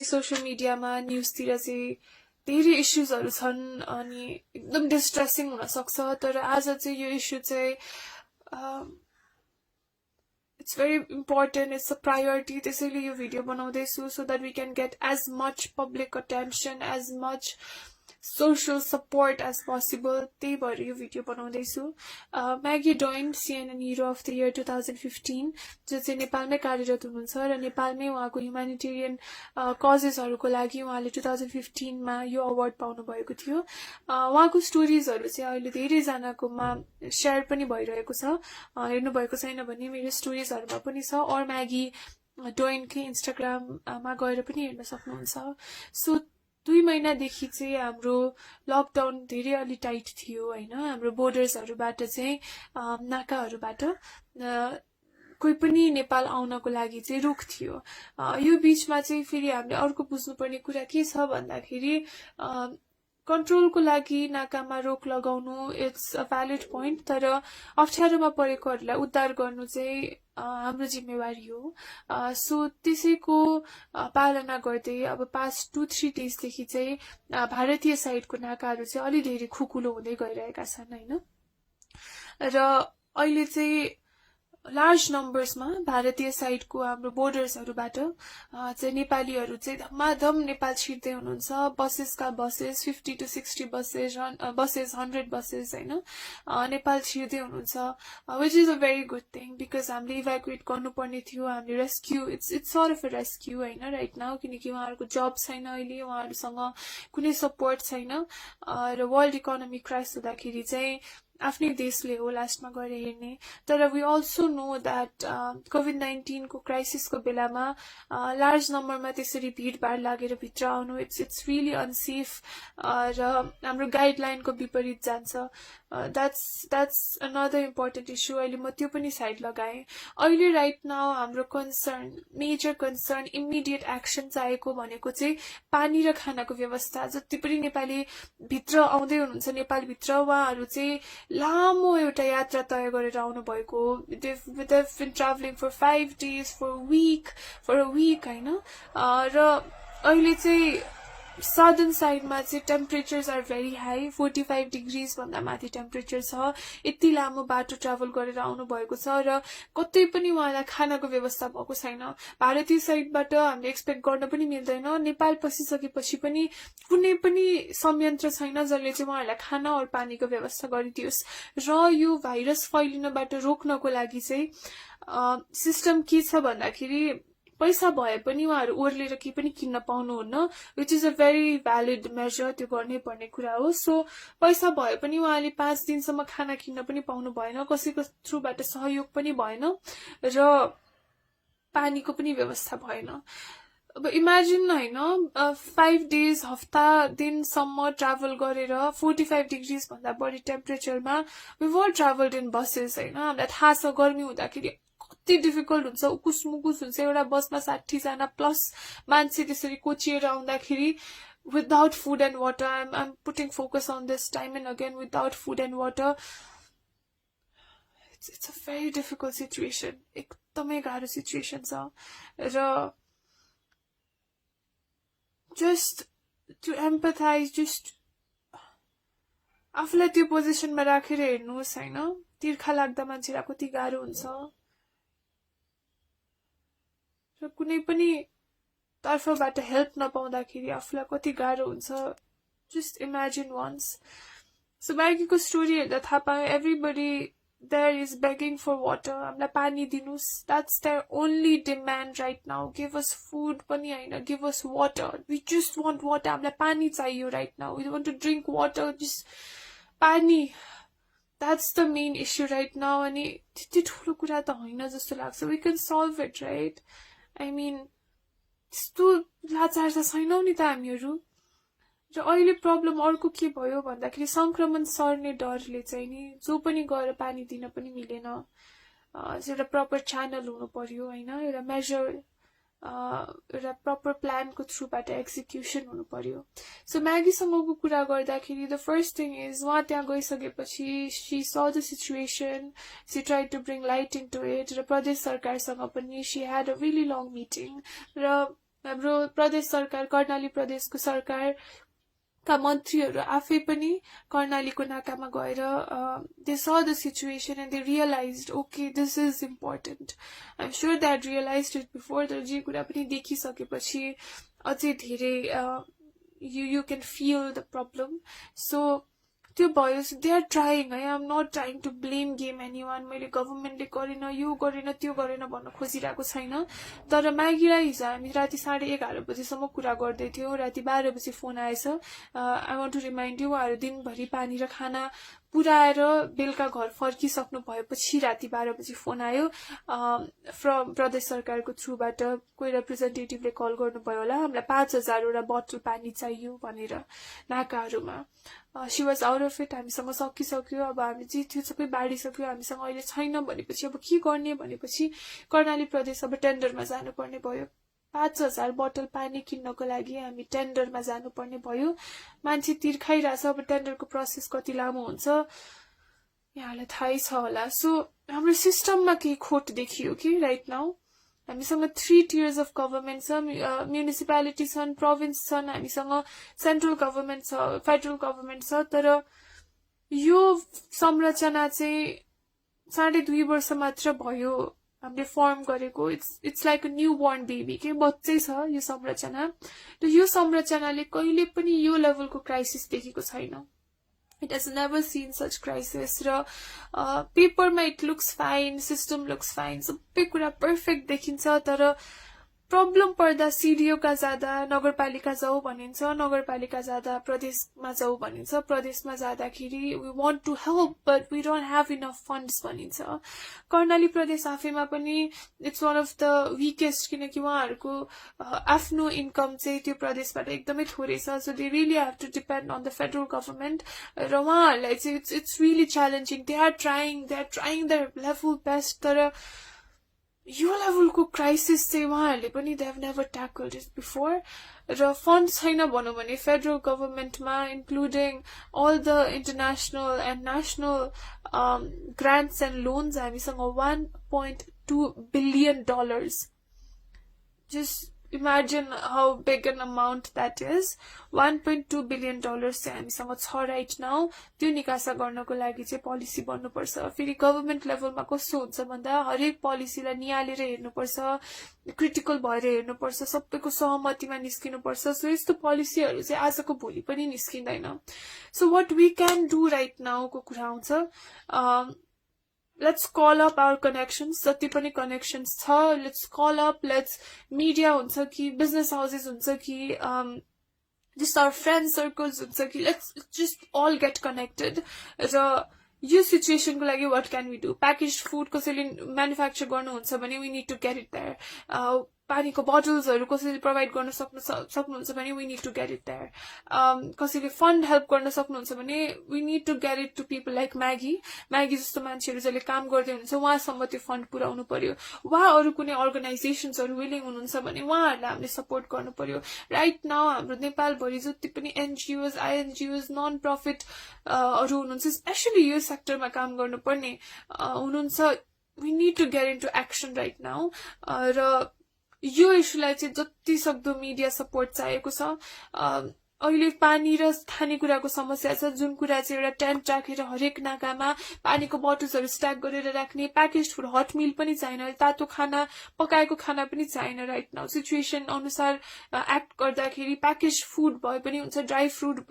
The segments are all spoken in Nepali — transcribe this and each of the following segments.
सोशल मिडियामा न्युजतिर चाहिँ धेरै इस्युजहरू छन् अनि एकदम डिस्ट्रेसिङ हुन सक्छ तर आज चाहिँ यो इस्यु चाहिँ it's very important, it's a priority त्यसैले यो भिडियो बनाउँदैछु so that we can get as much public attention, as much social support as possible. त्यही भएर यो भिडियो बनाउँदैछु. Maggie Doyne CNN hero of the year 2015 जो चाहिँ नेपालमै कार्यरत हुनुहुन्छ र नेपालमै उहाँको ह्युम्यानिटेरियन कजेसहरूको लागि उहाँले 2015 मा यो अवार्ड पाउनु भएको थियो. उहाँको स्टोरीजहरू चाहिँ अहिले धेरैजनाकोमा शेयर पनि भइरहेको छ. हेर्नु भएको छैन भने मेरो स्टोरीजहरुमा पनि छ और म्यागी डोइनकै इन्स्टाग्राममा गएर पनि हेर्न सक्नुहुन्छ. सो 2 महिनादेखि चाहिँ हाम्रो लकडाउन धेरै अलि टाइट थियो हैन. हाम्रो बोर्डर्सहरुबाट चाहिँ नाकाहरुबाट कोही पनि नेपाल आउनको लागि चाहिँ रोक थियो. यो बीचमा चाहिँ फेरि हामीले अर्को बुझ्नुपर्ने कुरा के छ भन्दाखेरि कन्ट्रोलको लागि नाकामा रोक लगाउनु इट्स अ भ्यालिड पोइन्ट तर अप्ठ्यारोमा परेकोहरूलाई उद्धार गर्नु चाहिँ हाम्रो जिम्मेवारी हो. सो त्यसैको पालना गर्दै अब पास्ट 2-3 डेजदेखि चाहिँ भारतीय साइडको नाकाहरू चाहिँ अलि धेरै खुकुलो हुँदै गइरहेका छन् हैन. र अहिले चाहिँ लार्ज नम्बर्समा भारतीय साइडको हाम्रो बोर्डर्सहरुबाट चाहिँ नेपालीहरु चाहिँ धमाधम नेपाल छिर्दै हुनुहुन्छ. बसेसका बसेस 50 to 60 बसेस 100 बसेस हैन नेपाल छिर्दै हुनुहुन्छ. Which is a very good thing because हामीले इभ्याकुएट गर्नुपर्ने थियो. हामीले rescue it's sort of a rescue हैन राइट नाउ किनकि उहाँहरुको जब छैन अहिले उहाँहरुसँग कुनै सपोर्ट छैन र वर्ल्ड इकोनोमी क्राइसिस हुँदाखेरि चाहिँ आफ्नै देशले हो लास्टमा गएर हेर्ने. तर वी अल्सो नो दैट कोभिड-19 को क्राइसिसको बेलामा लार्ज नम्बरमा त्यसरी भिडभाड लागेर भित्र आउनु इट्स रियली अनसेफ र हाम्रो गाइडलाइनको विपरीत जान्छ. that's another important issue. अहिले म त्यो पनि साइड लगाएँ. अहिले राइट नाउ हाम्रो concern major concern immediate action चाहिएको भनेको चाहिँ पानी र खानाको व्यवस्था. जति पनि नेपाली भित्र आउँदै हुनुहुन्छ नेपाल भित्र उहाँहरु चाहिँ लामो एउटा यात्रा तय गरेर आउनु भएको. they've been traveling for 5 days for a week हैन. र अहिले चाहिँ सदर्न साइडमा चाहिँ temperatures are very high 45 degrees भन्दा माथि टेम्परेचर छ. यति लामो बाटो ट्राभल गरेर आउनु भएको छ र कतै पनि उहाँलाई खानाको व्यवस्था भएको छैन. भारतीय साइडबाट हामीले एक्सपेक्ट गर्न पनि मिल्दैन. नेपाल पसिसकेपछि पनि कुनै पनि संयन्त्र छैन जसले चाहिँ उहाँहरूलाई खाना और पानीको व्यवस्था गरिदियोस्. र यो भाइरस फैलिनबाट रोक्नको लागि चाहिँ सिस्टम के छ भन्दाखेरि पैसा भए पनि उहाँहरु ओर्लेर के पनि किन्न पाउनुहुन्न which is a very valid measure. त्यो गर्नै पर्ने कुरा हो. सो पैसा भए पनि उहाँले 5 दिनसम्म खाना किन्न पनि पाउनु भएन. कसैको थ्रुबाट सहयोग पनि भएन र पानीको पनि व्यवस्था भएन. अब इमेजिन हैन 5 डेज हफ्ता दिनसम्म ट्राभल गरेर 45 डिग्रीज भन्दा बढी टेम्परेचरमा वी वर ट्राभल्ड इन बसेस हैन. हामीलाई थाहा छ गर्मी हुँदाखेरि कति डिफिकल्ट हुन्छ. उकुस मुकुस हुन्छ. एउटा बसमा 60 जना प्लस मान्छे त्यसरी कोचिएर आउँदाखेरि without food and water. I'm putting focus on this time and again. Without food and water it's a very difficult situation. एकदमै गाह्रो सिचुएसन छ. र just to empathize just आफूलाई त्यो पोजिसनमा राखेर हेर्नुस् हैन. तिर्खा लाग्दा मान्छेलाई कति गाह्रो हुन्छ र कुनै पनि तर्फबाट हेल्प नपाउँदाखेरि आफूलाई कति गाह्रो हुन्छ. Just imagine once. सो म्यागीको स्टोरी हेर्दा थाहा पाएँ everybody there is begging for water. हामीलाई पानी दिनुस्. That's their only demand right now. Give us food पनि हैन give us water. We just want water. हामीलाई पानी चाहियो right now. We want to drink water. Just पानी. That's the main issue right now. अनि त्यति ठुलो कुरा त होइन जस्तो लाग्छ. We can solve it, right? I mean, त्यस्तो लाचार त छैनौ नि त हामीहरू. र अहिले प्रब्लम अर्को के भयो भन्दाखेरि संक्रमण सर्ने डरले चाहिँ नि जो पनि गएर पानी दिन पनि मिलेन. एउटा प्रपर च्यानल हुनु पर्यो हैन. एउटा मेजर एउटा प्रपर प्लानको थ्रुबाट एक्जिक्युसन हुनु पर्यो. सो म्यागीसँगको कुरा गर्दाखेरि द फर्स्ट थिङ इज उहाँ त्यहाँ गइसकेपछि she saw the situation, she tried to bring light into it. र प्रदेश सरकारसँग पनि she had a really long meeting. र हाम्रो प्रदेश सरकार कर्णाली प्रदेशको सरकारका मन्त्रीहरू आफै पनि कर्णालीको नाकामा गएर they saw the situation and they realized okay this is important. I'm sure that realized it before, तर जे कुरा पनि देखिसकेपछि अझै धेरै you can feel the problem. So त्यो भयो. They are trying. I am not trying to blame game anyone. मैले गभर्नमेन्टले गरेन, यो गरेन, त्यो गरेन भन्न खोजिरहेको छैन. तर म्यागीलाई हिजो हामी राति 11:30 बजेसम्म कुरा गर्दै थियौँ. राति 12 बजे फोन आएछ. I want to remind you, उहाँहरू दिनभरि पानी र खाना पुऱ्याएर बेलुका घर फर्किसक्नु भएपछि राति 12 बजे फोन आयो फ्रम प्रदेश सरकारको थ्रुबाट. कोही रिप्रेजेन्टेटिभले कल गर्नुभयो होला, हामीलाई 5000 वटा बोतल पानी चाहियो भनेर नाकाहरूमा. She was out of it. हामीसँग सकिसक्यो, अब हामी जे थियो सबै बाँडिसक्यो, हामीसँग अहिले छैन भनेपछि अब के गर्ने भनेपछि कर्णाली प्रदेश अब टेन्डरमा जानुपर्ने भयो. 5000 बोतल पानी किन्नको लागि हामी टेन्डरमा जानुपर्ने भयो. मान्छे तिर्खाइरहेछ. अब टेन्डरको प्रोसेस कति लामो हुन्छ यहाँलाई थाहै छ होला. सो हाम्रो सिस्टममा केही खोट देखियो कि राइट नाउ. हामीसँग 3 tiers अफ गभर्नमेन्ट छ. म्युनिसिपालिटी छन्, प्रोभिन्स छन्, हामीसँग सेन्ट्रल गभर्नमेन्ट छ, फेडरल गभर्नमेन्ट छ. तर यो संरचना चाहिँ 2.5 वर्ष मात्र भयो हामीले फर्म गरेको. It's like a new born baby के बच्चै छ यो संरचना. र यो संरचनाले कहिले पनि यो लेभलको क्राइसिस देखेको छैन. It has never seen such crisis. र पेपरमा it looks fine, system looks fine, सबै कुरा पर्फेक्ट देखिन्छ. तर प्रब्लम पर्दा सिडिओका जाँदा नगरपालिका जाऊ भनिन्छ, नगरपालिका जाँदा प्रदेशमा जाऊ भनिन्छ, प्रदेशमा जाँदाखेरि we want to help but we don't have enough funds भनिन्छ. कर्णाली प्रदेश आफैमा पनि it's one of the weakest, किनकि उहाँहरूको आफ्नो इन्कम चाहिँ त्यो प्रदेशबाट एकदमै थोरै छ. So they really have to depend on the federal government. र उहाँहरूलाई चाहिँ it's really challenging. They are trying their level best. तर यो लेभलको क्राइसिस चाहिँ उहाँहरूले पनि they have never tackled it before. र फन्ड छैन भनौँ भने फेडरल गभर्नमेन्टमा including all the international and national grants and loans हामीसँग $1.2 billion. Just imagine how big an amount that is. $1.2 billion चाहिँ हामीसँग छ राइट नाउ. त्यो निकासा गर्नको लागि चाहिँ पोलिसी बन्नुपर्छ. फेरि गभर्नमेन्ट लेभलमा कस्तो हुन्छ भन्दा हरेक पोलिसीलाई निहालेर हेर्नुपर्छ, क्रिटिकल भएर हेर्नुपर्छ, सबैको सहमतिमा निस्किनुपर्छ. सो यस्तो पोलिसीहरू चाहिँ आजको भोलि पनि निस्किँदैन. So what we can do right now को कुरा आउँछ. Let's call up our connections. जति पनि connections छ, let's call up, let's media हुन्छ कि business houses हुन्छ कि just our friend circles हुन्छ कि let's just all get connected. र यो सिचुएसनको लागि what can we do? Packaged food कसैले म्यानुफ्याक्चर गर्नुहुन्छ भने we need to get it there. पानीको बोटल्सहरू कसैले प्रोभाइड गर्न सक्नुहुन्छ भने we need to get it there. कसैले फन्ड हेल्प गर्न सक्नुहुन्छ भने we need to get it to people like Maggi जस्तो मान्छेहरू जसले काम गर्दै हुनुहुन्छ उहाँसम्म त्यो फन्ड पुर्याउनु पर्यो. वा अरू कुनै अर्गनाइजेसन्सहरू विलिङ हुनुहुन्छ भने उहाँहरूलाई हामीले सपोर्ट गर्नु पर्यो. राइट नाउ हाम्रो नेपालभरि जति पनि एनजिओज, आइएनजिओज, नन प्रफिट हुनुहुन्छ, स्पेसली यो सेक्टरमा काम गर्नुपर्ने हुनुहुन्छ, we need to get into action right now. र यो इस्युलाई चाहिँ जति सक्दो मिडिया सपोर्ट चाहिएको छ. अहिले पानी र खानेकुराको समस्या छ, जुन कुरा चाहिँ एउटा टेन्ट राखेर हरेक नाकामा पानीको बोटल्सहरू स्ट्याक गरेर राख्ने. प्याकेज फुड, हट मिल पनि चाहिन, तातो खाना, पकाएको खाना पनि चाहिन. राइट नाउ सिचुएसन अनुसार एक्ट गर्दाखेरि प्याकेज फुड भए पनि हुन्छ, ड्राई फुड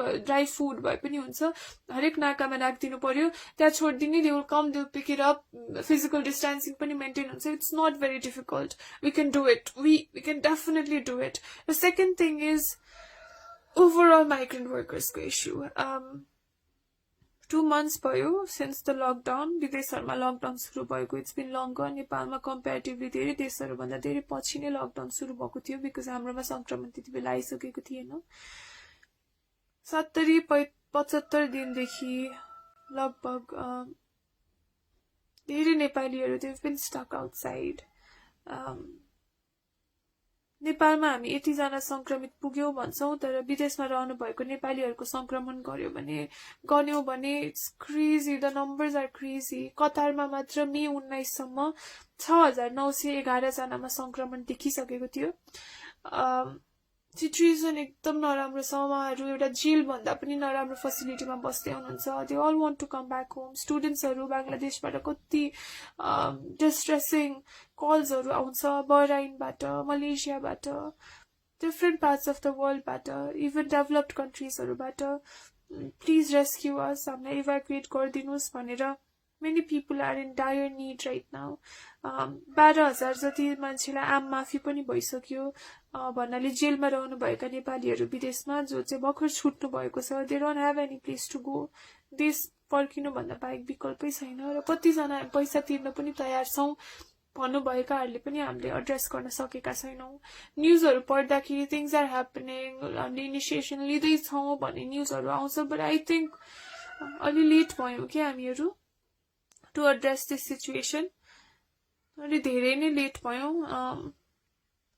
भए पनि हुन्छ, हरेक नाकामा राखिदिनु पर्यो. त्यहाँ छोडिदिने, they will come, they will pick it up. Physical distancing पनि मेन्टेन हुन्छ. It's not very difficult. We can do it. We can definitely do it. The second thing is overall migrant workers को issue. 2 months भयो since the lockdown. विदेशहरुमा लकडाउन सुरु भएको. It's been longer. नेपालमा comparatively धेरै देशहरु भन्दा धेरै पछि नै लकडाउन सुरु भएको थियो because हाम्रोमा संक्रमण त्यति बेला आइसकेको थिएन. 70-75 दिनदेखि लगभग धेरै नेपालीहरु they've been stuck outside. नेपालमा हामी यतिजना संक्रमित पुग्यौं भन्छौं, तर विदेशमा रहनु भएको नेपालीहरुको संक्रमण गर्यो भने it's crazy. The numbers are crazy. कतारमा मात्र मे 19 सम्म 6911 जनामा संक्रमण देखिसकेको थियो. सिचुएसन एकदम नराम्रो छ उहाँहरू एउटा जेल भन्दा पनि नराम्रो फेसिलिटीमा बस्दै हुनुहुन्छ they all want to come back home स्टुडेन्ट्सहरू बङ्गलादेशबाट कति डिस्ट्रेसिङ कल्सहरू आउँछ बहराइनबाट मलेसियाबाट डिफ्रेन्ट पार्ट्स अफ द वर्ल्डबाट इभन डेभलप्ड कन्ट्रिजहरूबाट प्लिज रेस्क्यु अस हामीलाई इभ्याकुएट गरिदिनुहोस् भनेर many people are in dire need right now 12,000 जति मान्छेलाई आम माफी पनि भइसक्यो भन्नाले जेलमा रहनु भएका नेपालीहरू विदेशमा जो चाहिँ भर्खर छुट्नु भएको छ they don't have any place to go देश फर्किनु भन्दा बाहेक विकल्पै छैन र कतिजना पैसा तिर्न पनि तयार छौं भन्नुभएकाहरूले पनि हामीले एड्रेस गर्न सकेका छैनौं न्यूजहरू पढ्दाखेरि थिङ्स आर ह्यापनिङ हामीले इनिसिएसन लिँदैछौँ भन्ने न्यूजहरू आउँछ बट आई थिङ्क अलि लेट भयौँ कि हामीहरू to address this situation अलि धेरै नै लेट भयौँ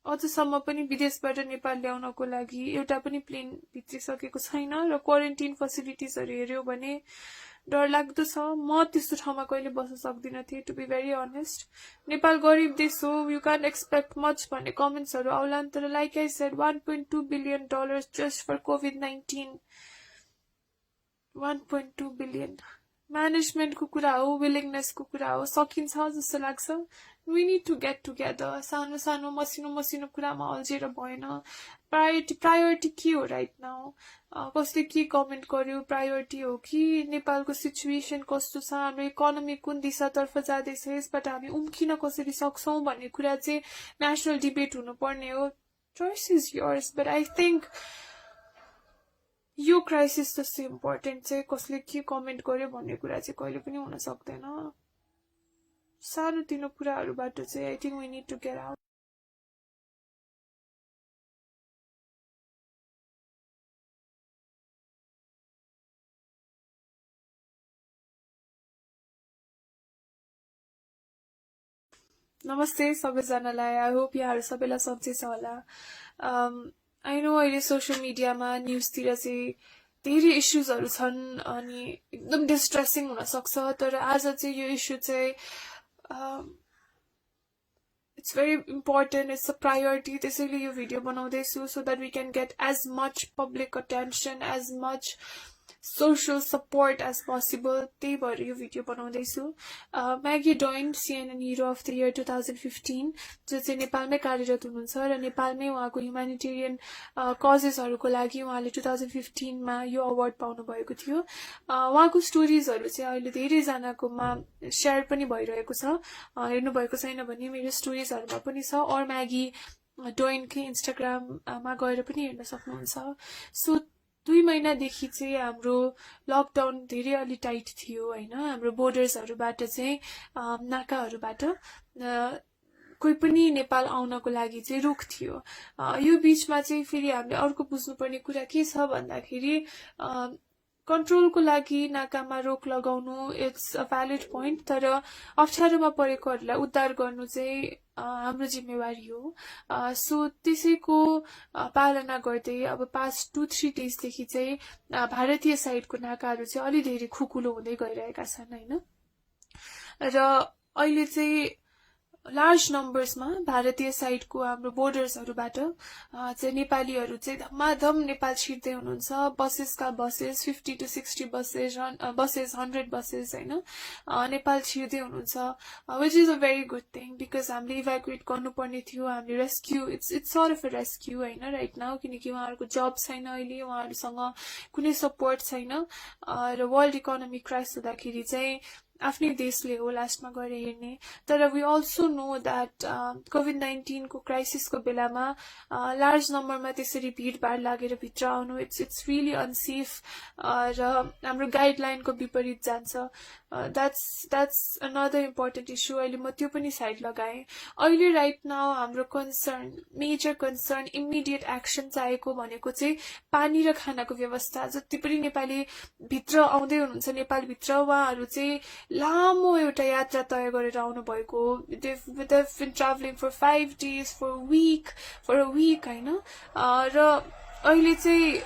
अझसम्म पनि विदेशबाट नेपाल ल्याउनको लागि एउटा पनि प्लेन भित्रिसकेको छैन र क्वारेन्टाइन फेसिलिटिजहरू हेर्यो भने डर लाग्दो छ म त्यस्तो ठाउँमा कहिले बस्न सक्दिन थिएँ to be very honest Nepal गरिब देश हो यु क्यान एक्सपेक्ट मच भन्ने कमेन्ट्सहरू आउलान् तर like I said $1.2 billion just for COVID-19 $1.2 billion म्यानेजमेन्टको कुरा हो विलिङनेसको कुरा हो सकिन्छ जस्तो लाग्छ we need to get together सानो सानो मसिनो कुरामा अल्झेर भएन प्रायोरिटी के हो राइट नाउ कसले के कमेन्ट गर्यो प्रायोरिटी हो कि नेपालको सिचुएसन कस्तो छ हाम्रो इकोनोमी कुन दिशातर्फ जाँदैछ यसबाट हामी उम्किन कसरी सक्छौं भन्ने कुरा चाहिँ नेशनल डिबेट हुनुपर्ने हो choice is yours but I think यो क्राइसिस जस्तो इम्पोर्टेन्ट चाहिँ कसले के कमेन्ट गर्यो भन्ने कुरा चाहिँ कहिले पनि हुन सक्दैन सानोतिनो कुराहरूबाट चाहिँ I think we need to get out नमस्ते सबैजनालाई आई होप यहाँहरू सबैलाई सन्चै छ होला आई नो अहिले सोसियल मिडियामा न्युजतिर चाहिँ धेरै इस्युजहरू छन् अनि एकदम डिस्ट्रेसिङ हुन सक्छ तर आज चाहिँ यो इस्यु चाहिँ it's very important it's a priority त्यसैले यो भिडियो बनाउँदैछु so that we can get as much public attention as much social support as possible त्यही भएर यो भिडियो बनाउँदैछु Maggie Doyne CNN hero of the year 2015 जो चाहिँ नेपालमै कार्यरत हुनुहुन्छ र नेपालमै उहाँको ह्युम्यानिटेरियन कजेसहरूको लागि उहाँले 2015 मा यो अवार्ड पाउनु भएको थियो उहाँको स्टोरिजहरू चाहिँ अहिले धेरैजनाकोमा शेयर पनि भइरहेको छ हेर्नु भएको छैन भने मेरो स्टोरिजहरूमा पनि छ और म्यागी डोइनकै इन्स्टाग्राममा गएर पनि हेर्न सक्नुहुन्छ सो 2 महिनादेखि चाहिँ हाम्रो लकडाउन धेरै अलि टाइट थियो हैन हाम्रो बोर्डर्सहरूबाट चाहिँ नाकाहरूबाट कोही पनि नेपाल आउनको लागि चाहिँ रोक थियो यो बीचमा चाहिँ फेरि हामीले अर्को बुझ्नुपर्ने कुरा के छ भन्दाखेरि कन्ट्रोलको लागि नाकामा रोक लगाउनु इट्स अ भ्यालिड पोइन्ट तर अप्ठ्यारोमा परेकोहरूलाई उद्धार गर्नु चाहिँ हाम्रो जिम्मेवारी हो सो त्यसैको पालना गर्दै अब पास्ट 2-3 डेजदेखि चाहिँ भारतीय साइडको नाकाहरू चाहिँ अलि धेरै खुकुलो हुँदै गइरहेका छन् हैन र अहिले चाहिँ लार्ज नम्बर्समा भारतीय साइडको हाम्रो बोर्डर्सहरूबाट चाहिँ नेपालीहरू चाहिँ धमाधम नेपाल छिर्दै हुनुहुन्छ बसेसका बसेस 50 to 60 बसेस 100 बसेस हैन नेपाल छिर्दै हुनुहुन्छ which is a very good thing because हामीले इभ्याकुएट गर्नुपर्ने थियो हामीले rescue it's sort of a rescue हैन राइट नाउ किनकि उहाँहरूको जब छैन अहिले उहाँहरूसँग कुनै सपोर्ट छैन र वर्ल्ड इकोनोमी क्राइस हुँदाखेरि चाहिँ आफ्नै देशले हो लास्टमा गएर हेर्ने तर we also know that COVID-19 को क्राइसिसको बेलामा लार्ज नम्बरमा त्यसरी भिडभाड लागेर भित्र आउनु इट्स रियली अनसेफ र हाम्रो गाइडलाइनको विपरीत जान्छ द्याट्स अनदर इम्पोर्टेन्ट इस्यु अहिले म त्यो पनि साइड लगाएँ अहिले राइट नाउ हाम्रो concern major concern immediate action चाहिएको भनेको चाहिँ पानी र खानाको व्यवस्था जति पनि नेपाली भित्र आउँदै हुनुहुन्छ नेपालभित्र उहाँहरू चाहिँ लामो एउटा यात्रा तय गरेर आउनु भएको they've been traveling for 5 days for a week हैन र अहिले चाहिँ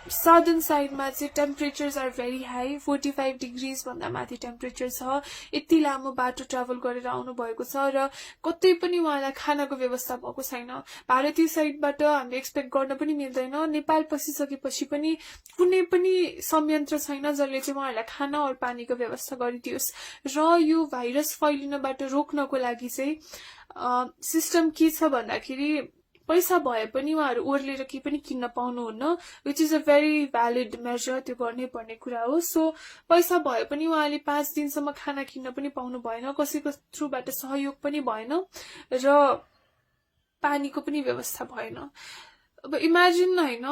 southern side मा चाहिँ temperatures are very high, 45 degrees भन्दा माथि टेम्परेचर छ. यति लामो बाटो ट्राभल गरेर आउनु भएको छ र कतै पनि उहाँलाई खानाको व्यवस्था भएको छैन. भारतीय साइडबाट हामीले एक्सपेक्ट गर्न पनि मिल्दैन. नेपाल पसिसकेपछि पनि कुनै पनि संयन्त्र छैन जसले चाहिँ उहाँहरूलाई खाना और पानीको व्यवस्था गरिदियोस्. र यो भाइरस फैलिनबाट रोक्नको लागि चाहिँ सिस्टम के छ भन्दाखेरि पैसा भए पनि उहाँहरू ओर्लेर केही पनि किन्न पाउनुहुन्न, which is a very valid measure. त्यो गर्नै पर्ने कुरा हो. सो पैसा भए पनि उहाँले 5 दिनसम्म खाना किन्न पनि पाउनु भएन, कसैको थ्रुबाट सहयोग पनि भएन र पानीको पनि व्यवस्था भएन. अब इमेजिन होइन,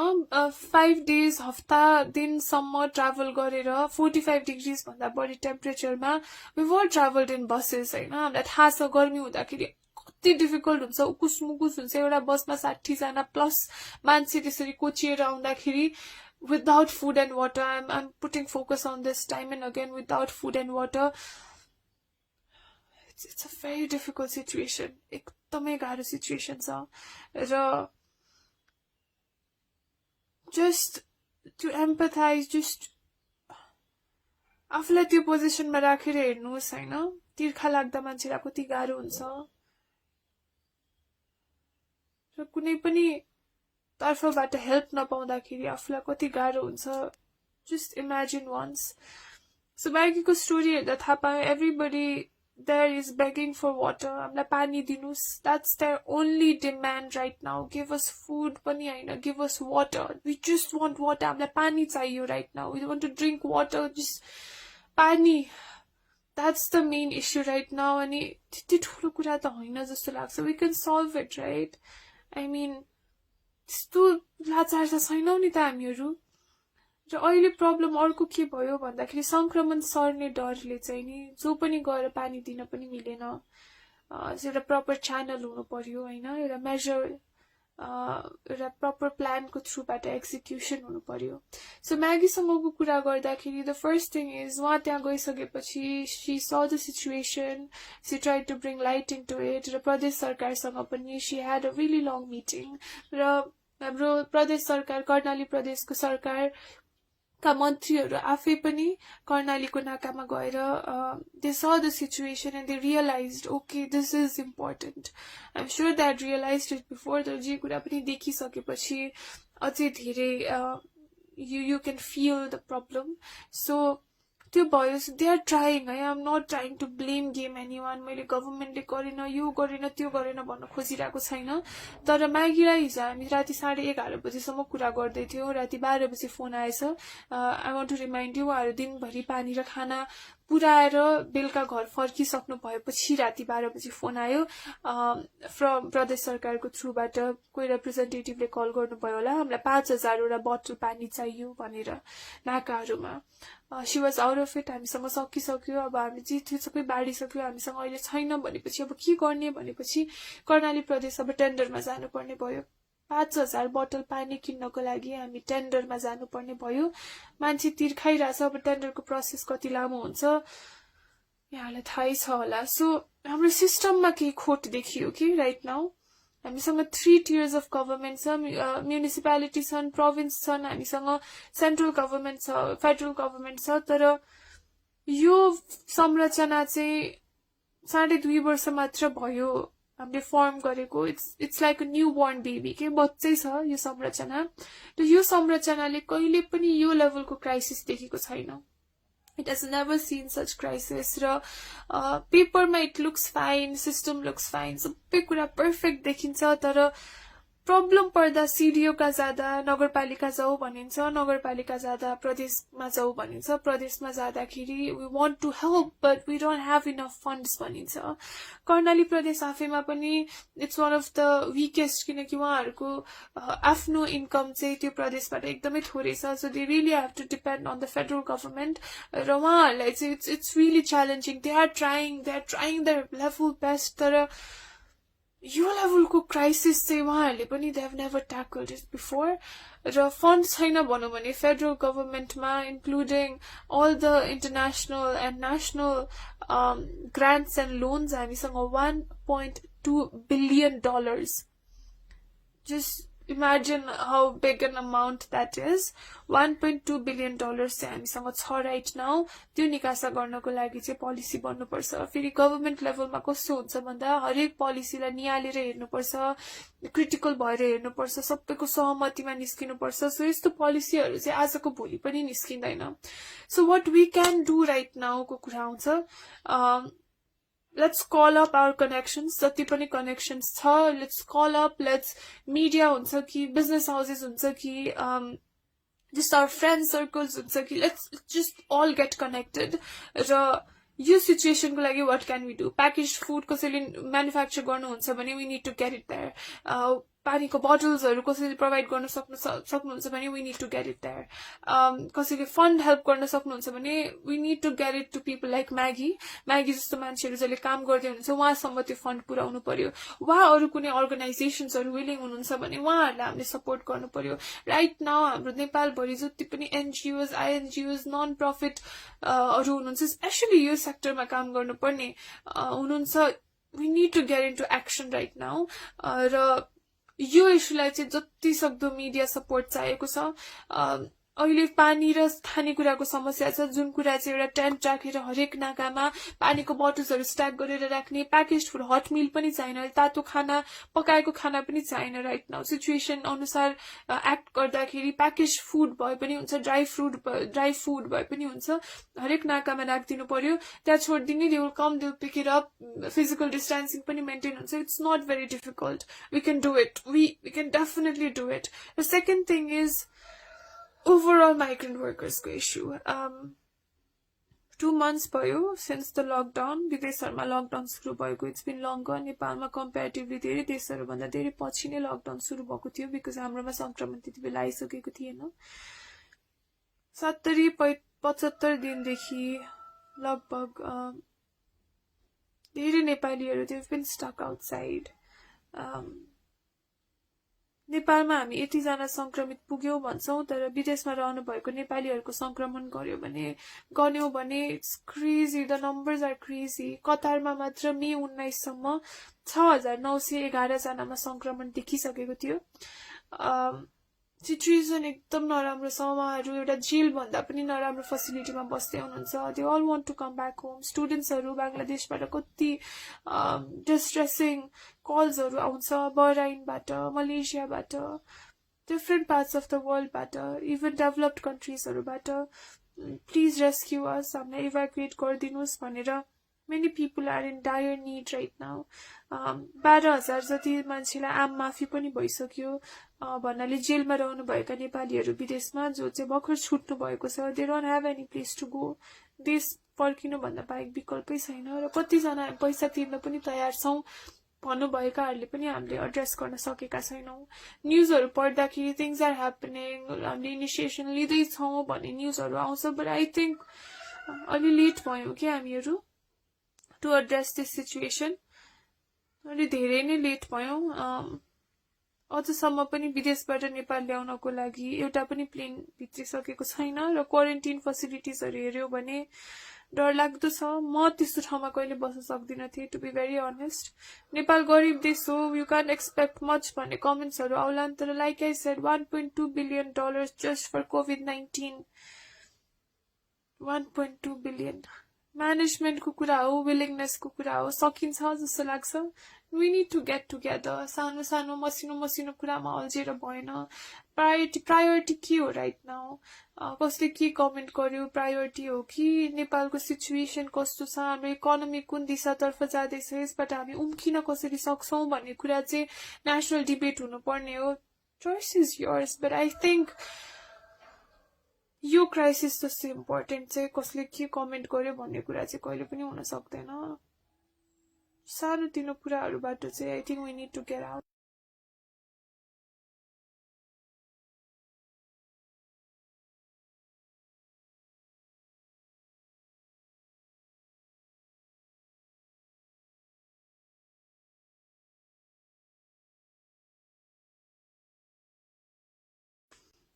5 days हप्ता दिनसम्म ट्राभल गरेर 45 डिग्रिज भन्दा बढी टेम्परेचरमा वी वर ट्राभल्ड इन बसेस होइन. हामीलाई थाहा छ गर्मी हुँदाखेरि कति डिफिकल्ट हुन्छ, उकुस मुकुस हुन्छ. एउटा बसमा 60 जना प्लस मान्छे त्यसरी कोचिएर आउँदाखेरि without food and water. I'm putting focus on this time and again. Without food and water, it's a very difficult situation. एकदमै गाह्रो सिचुएसन छ. र just to empathize, just आफूलाई त्यो पोजिसनमा राखेर हेर्नुहोस् होइन. तिर्खा लाग्दा मान्छेलाई कति गाह्रो हुन्छ र कुनै पनि तर्फबाट हेल्प नपाउँदाखेरि आफूलाई कति गाह्रो हुन्छ. Just imagine once. सो म्यागीको स्टोरी हेर्दा थाहा पायो everybody there is begging for water. हामीलाई पानी दिनुहोस्. That's their only demand right now. Give us food पनि होइन, give us water. We just want water. हामीलाई पानी चाहियो right now. We want to drink water. Just पानी. That's the main issue right now. अनि त्यति ठुलो कुरा त होइन जस्तो लाग्छ. We can solve it right. I mean त्यस्तो लाचार त छैनौ नि त हामीहरू. र अहिले प्रब्लम अर्को के भयो भन्दाखेरि संक्रमण सर्ने डरले चाहिँ नि जो पनि गएर पानी दिन पनि मिलेन. एउटा प्रपर च्यानल हुनु पर्यो होइन. एउटा मेजर एउटा प्रपर प्लानको थ्रुबाट एक्जिक्युसन हुनु पर्यो. सो म्यागीसँगको कुरा गर्दाखेरि द फर्स्ट थिङ इज उहाँ त्यहाँ गइसकेपछि she saw the situation, she tried to bring light in to it. र प्रदेश सरकारसँग पनि she had a really long meeting. र हाम्रो प्रदेश सरकार, कर्णाली प्रदेशको सरकार का मन्त्रीहरू आफै पनि कर्णालीको नाकामा गएर they saw the situation and they realised okay this is important. I am sure that realised it before. तर जे कुरा पनि देखिसकेपछि अझै धेरै you can feel the problem. So त्यो भयो. So they are trying. I am not trying to blame game any one. मैले गभर्मेन्टले गरेन, यो गरेन, त्यो गरेन भन्न खोजिरहेको छैन. तर म्यागीलाई हिजो हामी राति 11:30 बजीसम्म कुरा गर्दै थियौँ. राति 12 बजी फोन आएछ. I want to remind you, उहाँहरू दिनभरि पानी र खाना पुऱ्याएर बेलुका घर फर्किसक्नु भएपछि राति 12 बजी फोन आयो फ्रम प्रदेश सरकारको थ्रुबाट. कोही रिप्रेजेन्टेटिभले कल गर्नुभयो होला. हामीलाई 5,000 बोतल पानी चाहियो भनेर नाकाहरूमा. She was out of it. हामीसँग सकिसक्यो. अब हामी जे थियो सबै बाँडिसक्यो. हामीसँग अहिले छैन भनेपछि अब के गर्ने भनेपछि कर्णाली प्रदेश अब टेन्डरमा जानुपर्ने भयो. 5,000 बोतल पानी किन्नको लागि हामी टेन्डरमा जानुपर्ने भयो. मान्छे तिर्खाइरहेछ. अब टेन्डरको प्रोसेस कति लामो हुन्छ यहाँलाई थाहै छ होला. सो हाम्रो सिस्टममा केही खोट देखियो कि राइट नाउ. हामीसँग 3 tiers अफ गभर्मेन्ट छ. म्युनिसिपालिटी छन्, प्रोभिन्स छन्, हामीसँग सेन्ट्रल गभर्मेन्ट छ, फेडरल गभर्मेन्ट छ. तर यो संरचना चाहिँ 2.5 वर्ष मात्र भयो हामीले फर्म गरेको. It's like a new born baby के बच्चै छ यो संरचना. र यो संरचनाले कहिले पनि यो लेभलको क्राइसिस देखेको छैन. It has never seen such crisis. र पेपरमा it looks fine, system looks fine, सबै कुरा पर्फेक्ट देखिन्छ. तर प्रब्लम पर्दा सिडिओका जाँदा नगरपालिका जाऊ भनिन्छ, नगरपालिका जाँदा प्रदेशमा जाऊ भनिन्छ, प्रदेशमा जाँदाखेरि we want to help but we don't have enough funds भनिन्छ. कर्णाली प्रदेश आफैमा पनि it's one of the weakest, किनकि उहाँहरूको आफ्नो इन्कम चाहिँ त्यो प्रदेशबाट एकदमै थोरै छ. So they really have to depend on the federal government. र उहाँहरूलाई चाहिँ it's really challenging. They are trying their level best. तर यो लेभलको क्राइसिस चाहिँ उहाँहरूले पनि they have never tackled it before. र फन्ड छैन भनौँ भने फेडरल गभर्मेन्टमा including all the international and national grants and loans हामीसँग $1.2 billion. Just imagine how big an amount that is. $1.2 billion चाहिँ हामीसँग छ right now. त्यो निकासा गर्नको लागि चाहिँ policy बन्नुपर्छ. फेरि government levelमा कस्तो हुन्छ भन्दा हरेक policyलाई निहालेर हेर्नुपर्छ, critical भएर हेर्नुपर्छ, सबैको सहमतिमा निस्किनुपर्छ. So यस्तो policyहरू चाहिँ आजको भोलि पनि निस्किँदैन. So what we can do right now को कुरा आउँछ. Let's call up our connections. जति पनि connections छ, let's call up, let's media हुन्छ कि, business houses हुन्छ कि, just our friend circles हुन्छ कि, let's just all get connected. र यो situation को लागि what can we do? Packaged food कसैले manufacture गर्नुहुन्छ भने we need to get it there. पानीको बोटल्सहरु कसैले प्रोवाइड गर्न सक्नुहुन्छ भने we need to get it there. कसैले फन्ड हेल्प गर्न सक्नुहुन्छ भने we need to get it to people like Maggie जस्तो मान्छेहरु जसले काम गर्दै हुनुहुन्छ उहाँसम्म त्यो फन्ड पुर्याउनु पर्यो. वा अरु कुनै अर्गनाइजेसन्सहरु विलिङ हुनुहुन्छ भने उहाँहरुलाई हामीले सपोर्ट गर्नु पर्यो. राइट नाउ हाम्रो नेपाल भरि जति पनि NGOs, INGOs, नन प्रफिट हरु हुनुहुन्छ स्पेशली यो सेक्टरमा काम गर्नुपर्ने हुनुहुन्छ. we need to get into action right now. र यो इस्युलाई चाहिँ जति सक्दो मिडिया सपोर्ट चाहिएको छ. अहिले पानी र खानेकुराको समस्या छ, जुन कुरा चाहिँ एउटा टेन्ट राखेर हरेक नाकामा पानीको बोटल्सहरु स्ट्याक गरेर राख्ने, प्याकेज्ड फुड, हट मिल पनि चाहिन, तातो खाना, पकाएको खाना पनि चाहिन. राइट नाउ सिचुएसन अनुसार एक्ट गर्दाखेरि प्याकेज्ड फुड भए पनि हुन्छ, ड्राई फुड भए पनि हुन्छ, हरेक नाकामा राखिदिनु पर्यो. त्यहाँ छोड्दिने, they will come, they will pick it up. Physical distancing पनि मेन्टेन हुन्छ. It's not very difficult. We can do it. We can definitely do it. The second thing is overall migrant workers को issue. 2 months भयो since the lockdown. विदेशहरुमा लकडाउन सुरु भएको. It's been longer. नेपालमा comparatively धेरै देशहरु भन्दा धेरै पछि नै लकडाउन सुरु भएको थियो because हाम्रोमा संक्रमण त्यतिबेला आइसकेको थिएन. 70-75 दिनदेखि लगभग धेरै नेपालीहरु they've been stuck outside. नेपालमा हामी यति जना संक्रमित पुग्यौ भन्छौं, तर विदेशमा रहनु भएको नेपालीहरुको संक्रमण गर्यो भने it's crazy. The numbers are crazy. कतारमा मात्र मे 19 सम्म 6911 जनामा संक्रमण देखिसकेको थियो. सिचुएसन एकदम नराम्रो छ. उहाँहरु एउटा जेल भन्दा पनि नराम्रो फेसिलिटीमा बस्दै हुनुहुन्छ. They all want to come back home. स्टुडेन्ट्सहरु बंगलादेशबाट कति डिस्ट्रेसिङ कल्सहरु आउँछ, बहराइनबाट, मलेसियाबाट, डिफरेन्ट पार्ट्स अफ द वर्ल्डबाट, इभन डेभलप्ड कन्ट्रीजहरुबाट. प्लिज रेस्क्यू अस, हामीलाई इभ्याकुएट गरिदिनुस् भनेर. Many people are in dire need right now. 12,000 जति मान्छेलाई आम माफी पनि भइसक्यो. भन्नाले जेलमा रहनु भएका नेपालीहरु विदेशमा जो चाहिँ भर्खर छुट्नु भएको छ. They don't have any place to go. देश फर्किनु भन्दा बाहेक विकल्पै छैन. र कति जना पैसा तिर्न पनि तयार छौं भन्नुभएकाहरुले पनि हामीले एड्रेस गर्न सकेका छैनौं. न्यूजहरु पढ्दाखेरि things are happening, हामीले इनिसिएसन लिँदै छौं भन्ने न्यूजहरु आउँछ. But I think अलि लेट भयो के हामीहरु to address this situation. अलि धेरै नै लेट भयो. अझसम्म पनि विदेशबाट नेपाल ल्याउनको लागि एउटा पनि प्लेन भित्रिसकेको छैन. र क्वारेन्टाइन फेसिलिटिजहरु हेर्यो भने डर लाग्दो छ. म त्यस्तो ठाउँमा कहिले बस्न सक्दिन थिए, to be very honest. Nepal गरिब देश हो, यु क्यान एक्सपेक्ट मच भन्ने कमेन्ट्सहरु आउलान्. तर like I said, $1.2 billion just for COVID-19. 1.2 billion. Management को कुरा हो, विलिङनेस को कुरा हो. सकिन्छ जस्तो लाग्छ. We need to get together. सानो सानो मसिनो कुरामा अल्झेर भएन. प्रायोरिटी के हो राइट नाउ? कसले के कमेन्ट गर्यो, प्रायोरिटी हो कि नेपालको सिचुएसन कस्तो छ, हाम्रो इकोनोमी कुन दिशातर्फ जाँदैछ, यसबाट हामी उम्किन कसरी सक्छौं भन्ने कुरा चाहिँ नेशनल डिबेट हुनुपर्ने हो. Choice is yours, but I think यो क्राइसिस जस्तो इम्पोर्टेन्ट चाहिँ कसले के कमेन्ट गर्यो भन्ने कुरा चाहिँ कहिले पनि हुन सक्दैन. सानोतिनो कुराहरुबाट चाहिँ I think we need to get out.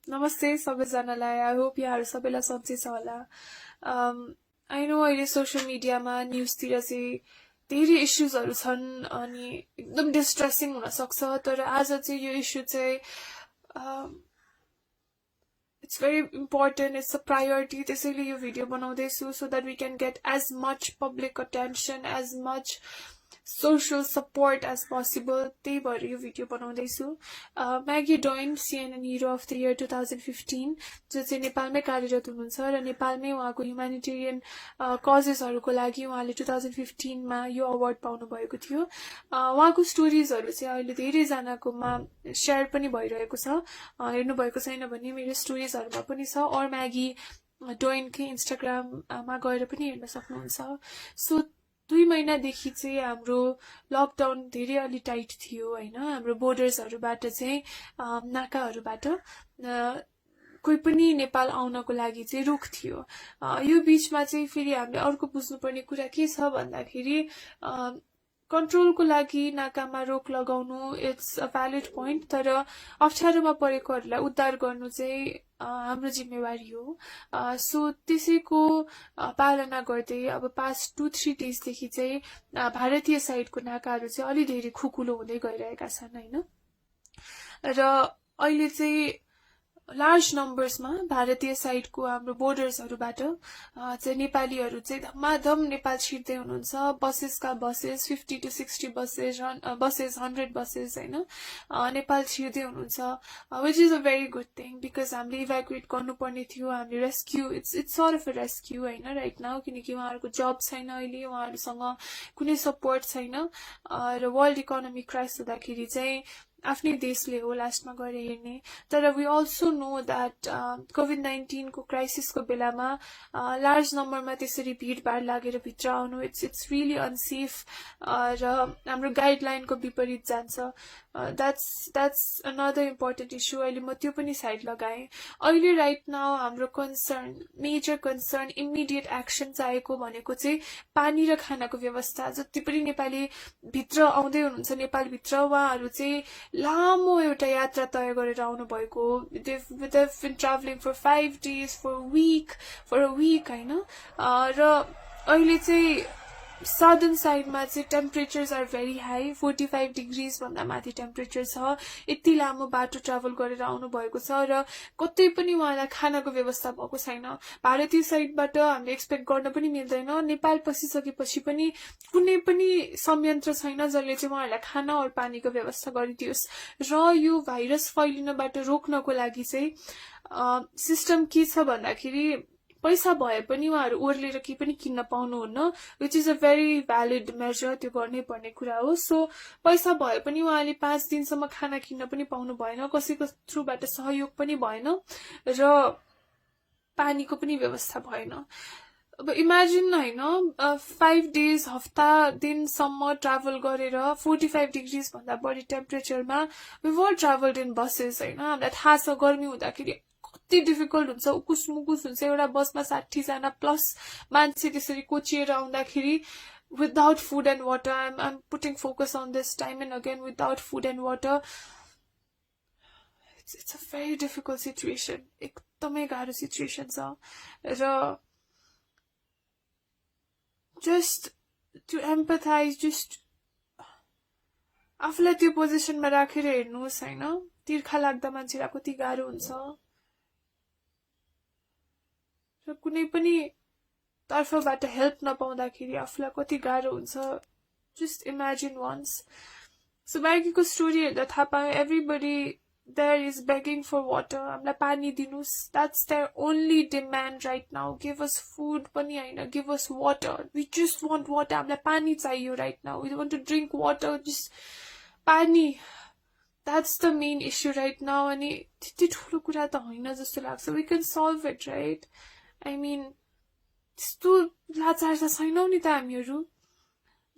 नमस्ते सबैजनालाई. आई होप यहाँहरु सबैलाई सन्चै छ होला. आई नो अहिले सोशल मिडियामा न्यूजतिर चाहिँ धेरै इश्यूजहरू छन् अनि एकदम डिस्ट्रेसिङ हुन सक्छ तर आज चाहिँ यो इश्यू चाहिँ it's very important, it's a priority त्यसैले यो भिडियो बनाउँदैछु so that we can get as much public attention, as much social support as possible. त्यही भएर यो भिडियो बनाउँदैछु. Maggie Doyne CNN hero of the year 2015 जो चाहिँ नेपालमै कार्यरत हुनुहुन्छ र नेपालमै उहाँको ह्युम्यानिटेरियन कजेसहरूको लागि उहाँले 2015 मा यो अवार्ड पाउनु भएको थियो. उहाँको स्टोरिजहरू चाहिँ अहिले धेरैजनाकोमा शेयर पनि भइरहेको छ. हेर्नु भएको छैन भने मेरो स्टोरिजहरुमा पनि छ और म्यागी डोइनकै इन्स्टाग्राममा गएर पनि हेर्न सक्नुहुन्छ. सो 2 महिनादेखि चाहिँ हाम्रो लकडाउन धेरै अलि टाइट थियो हैन. हाम्रो बोर्डर्सहरुबाट चाहिँ नाकाहरुबाट कोही पनि नेपाल आउनको लागि चाहिँ रोक थियो. यो बीचमा चाहिँ फेरि हामीले अर्को बुझ्नुपर्ने कुरा के छ भन्दाखेरि कन्ट्रोलको लागि नाकामा रोक लगाउनु इट्स अ भ्यालिड पोइन्ट तर अप्ठ्यारोमा परेकोहरूलाई उद्धार गर्नु चाहिँ हाम्रो जिम्मेवारी हो. सो त्यसैको पालना गर्दै अब पास्ट 2-3 डेजदेखि चाहिँ भारतीय साइडको नाकाहरू चाहिँ अलि धेरै खुकुलो हुँदै गइरहेका छन् हैन. र अहिले चाहिँ लार्ज नम्बर्समा भारतीय साइडको हाम्रो बोर्डर्सहरुबाट चाहिँ नेपालीहरु चाहिँ धमाधम नेपाल छिर्दै हुनुहुन्छ. बसेसका बसेस 50 to 60 बसेस 100 बसेस हैन नेपाल छिर्दै हुनुहुन्छ. Which is a very good thing because हामीले इभ्याकुएट गर्नुपर्ने थियो. हामीले rescue it's sort of a rescue हैन राइट नाउ किनकि उहाँहरुको जब छैन अहिले उहाँहरुसँग कुनै सपोर्ट छैन र वर्ल्ड इकोनोमी क्राइसिस हुँदाखेरि चाहिँ आफ्नै देशले हो लास्टमा गएर हेर्ने. तर वी अल्सो नो दैट कोभिड-19 को क्राइसिसको बेलामा लार्ज नम्बरमा त्यसरी भिडभाड लागेर भित्र आउनु इट्स रियली अनसेफ र हाम्रो गाइडलाइनको विपरीत जान्छ. that's another important issue. अहिले म त्यो पनि साइड लगाएँ. अहिले राइट नाउ हाम्रो मेजर कन्सर्न इमिडिएट एक्सन चाहिएको भनेको चाहिँ पानी र खानाको व्यवस्था. जति पनि नेपाली भित्र आउँदै हुनुहुन्छ नेपाल भित्र उहाँहरु चाहिँ लामो एउटा यात्रा तय गरेर आउनु भएको. they've been traveling for 5 days for a week हैन. र अहिले चाहिँ southern side मा चाहिँ temperatures are very high 45 degrees भन्दा माथि टेम्परेचर छ. यति लामो बाटो ट्राभल गरेर आउनु भएको छ र कतै पनि उहाँलाई खानाको व्यवस्था भएको छैन. भारतीय साइडबाट हामीले एक्सपेक्ट गर्न पनि मिल्दैन. नेपाल पसिसकेपछि पनि कुनै पनि संयन्त्र छैन जसले चाहिँ उहाँलाई खाना और पानीको व्यवस्था गरिदियोस्. र यो भाइरस फैलिनबाट रोक्नको लागि चाहिँ सिस्टम के छ भन्दाखेरि पैसा भए पनि उहाँहरु ओर्लेर के पनि किन्न पाउनुहुन्न which is a very valid measure. त्यो गर्नै पर्ने कुरा हो. सो पैसा भए पनि उहाँले 5 दिनसम्म खाना किन्न पनि पाउनु भएन. कसैको थ्रुबाट सहयोग पनि भएन र पानीको पनि व्यवस्था भएन. अब इमेजिन हैन 5 डेज हफ्ता दिनसम्म ट्राभल गरेर 45 डिग्रीज भन्दा बढी टेम्परेचरमा वी वर ट्राभल्ड इन बसेस हैन. हामीलाई थाहा छ गर्मी हुँदाखेरि कति डिफिकल्ट हुन्छ. उकुस मुकुस हुन्छ. एउटा बसमा 60 जना प्लस मान्छे त्यसरी कोचिएर आउँदाखेरि without food and water. I'm putting focus on this time and again. Without food and water it's a very difficult situation. एकदमै गाह्रो सिचुएसन छ. र just to empathize, just आफूलाई त्यो पोजिसनमा राखेर हेर्नुहोस् हैन. तिर्खा लाग्दा मान्छेलाई कति गाह्रो हुन्छ र कुनै पनि तर्फबाट हेल्प नपाउँदाखेरि आफूलाई कति गाह्रो हुन्छ. just imagine once. So म्यागीको स्टोरी हेर्दा थाहा पाएँ everybody there is begging for water. हामीलाई पानी दिनुस्. That's their only demand right now. Give us food पनि हैन. Give us water. We just want water. हामीलाई पानी चाहियो right now. We want to drink water. Just पानी. That's the main issue right now. अनि त्यति ठुलो कुरा त हैन जस्तो लाग्छ. We can solve it, right? I mean त्यस्तो लाचार त छैनौ नि त हामीहरु.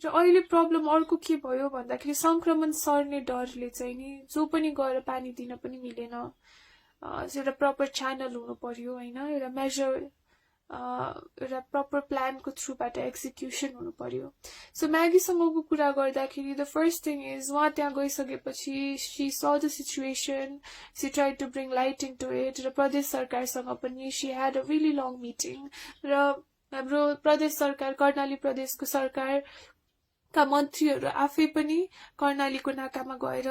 र अहिले प्रब्लम अर्को के भयो भन्दाखेरि संक्रमण सर्ने डरले चाहिँ नि जो पनि गएर पानी दिन पनि मिलेन. एउटा प्रपर च्यानल हुनु पर्यो हैन. एउटा मेजर एउटा प्रपर प्लानको थ्रुबाट एक्जिक्युसन हुनु पर्यो. सो म्यागीसँगको कुरा गर्दाखेरि द फर्स्ट थिङ इज उहाँ त्यहाँ गइसकेपछि she saw the situation, she tried to bring light into it. र प्रदेश सरकारसँग पनि she had a really long meeting. र हाम्रो प्रदेश सरकार कर्णाली प्रदेशको सरकार का मन्त्रीहरू आफै पनि कर्णालीको नाकामा गएर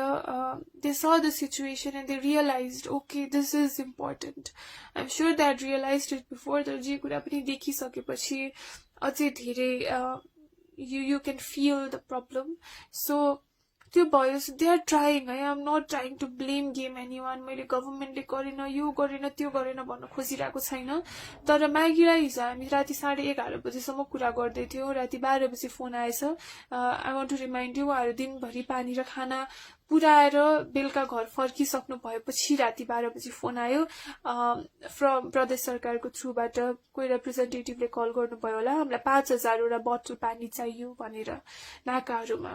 they saw the situation and they realized okay this is important. I'm sure that realized it before, तर जे कुरा पनि देखिसकेपछि अझै धेरै you can feel the problem. So त्यो भयो. So they are trying. I'm not trying to blame game anyone. मैले गभर्मेन्टले गरेन, यो गरेन, त्यो गरेन भन्न खोजिरहेको छैन. तर म्यागीलाई हिजो हामी राति 11:30 बजेसम्म कुरा गर्दै थियौँ. राति 12 बजे फोन आएछ. I want to remind you, उहाँहरू दिनभरि पानी र खाना पुऱ्याएर बेलुका घर फर्किसक्नु भएपछि राति 12 बजे फोन आयो फ्रम प्रदेश सरकारको थ्रुबाट. कोही रिप्रेजेन्टेटिभले कल गर्नुभयो होला, हामीलाई 5000 वटा बोतल पानी चाहियो भनेर नाकाहरूमा.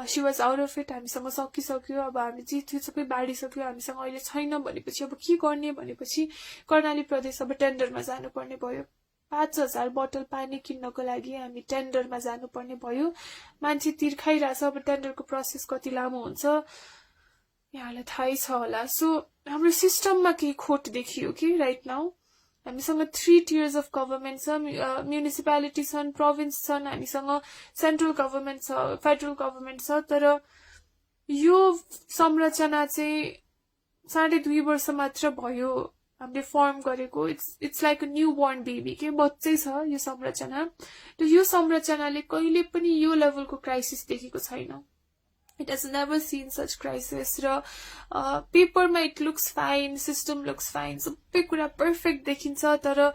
She was out of it. हामीसँग सकिसक्यो, अब हामी जे थियो सबै बाँडिसक्यो, हामीसँग अहिले छैन भनेपछि अब के गर्ने भनेपछि कर्णाली प्रदेश अब टेन्डरमा जानुपर्ने भयो. 5000 बोतल पानी किन्नको लागि हामी टेन्डरमा जानुपर्ने भयो. मान्छे तिर्खाइरहेछ. अब टेन्डरको प्रोसेस कति लामो हुन्छ यहाँलाई थाहै छ होला. सो हाम्रो सिस्टममा केही खोट देखियो कि राइट नाउ. हामीसँग 3 tiers अफ गभर्मेन्ट छ. म्युनिसिपालिटी छन्, प्रोभिन्स छन्, हामीसँग सेन्ट्रल गभर्मेन्ट छ, फेडरल गभर्मेन्ट छ. तर यो संरचना चाहिँ 2.5 वर्ष मात्र भयो हामीले फर्म गरेको. It's like a new born baby के बच्चै छ यो संरचना. र यो संरचनाले कहिले पनि यो लेभलको क्राइसिस देखेको छैन. It has never seen such crisis. र पेपरमा it looks fine, system looks fine, सबै कुरा पर्फेक्ट देखिन्छ. तर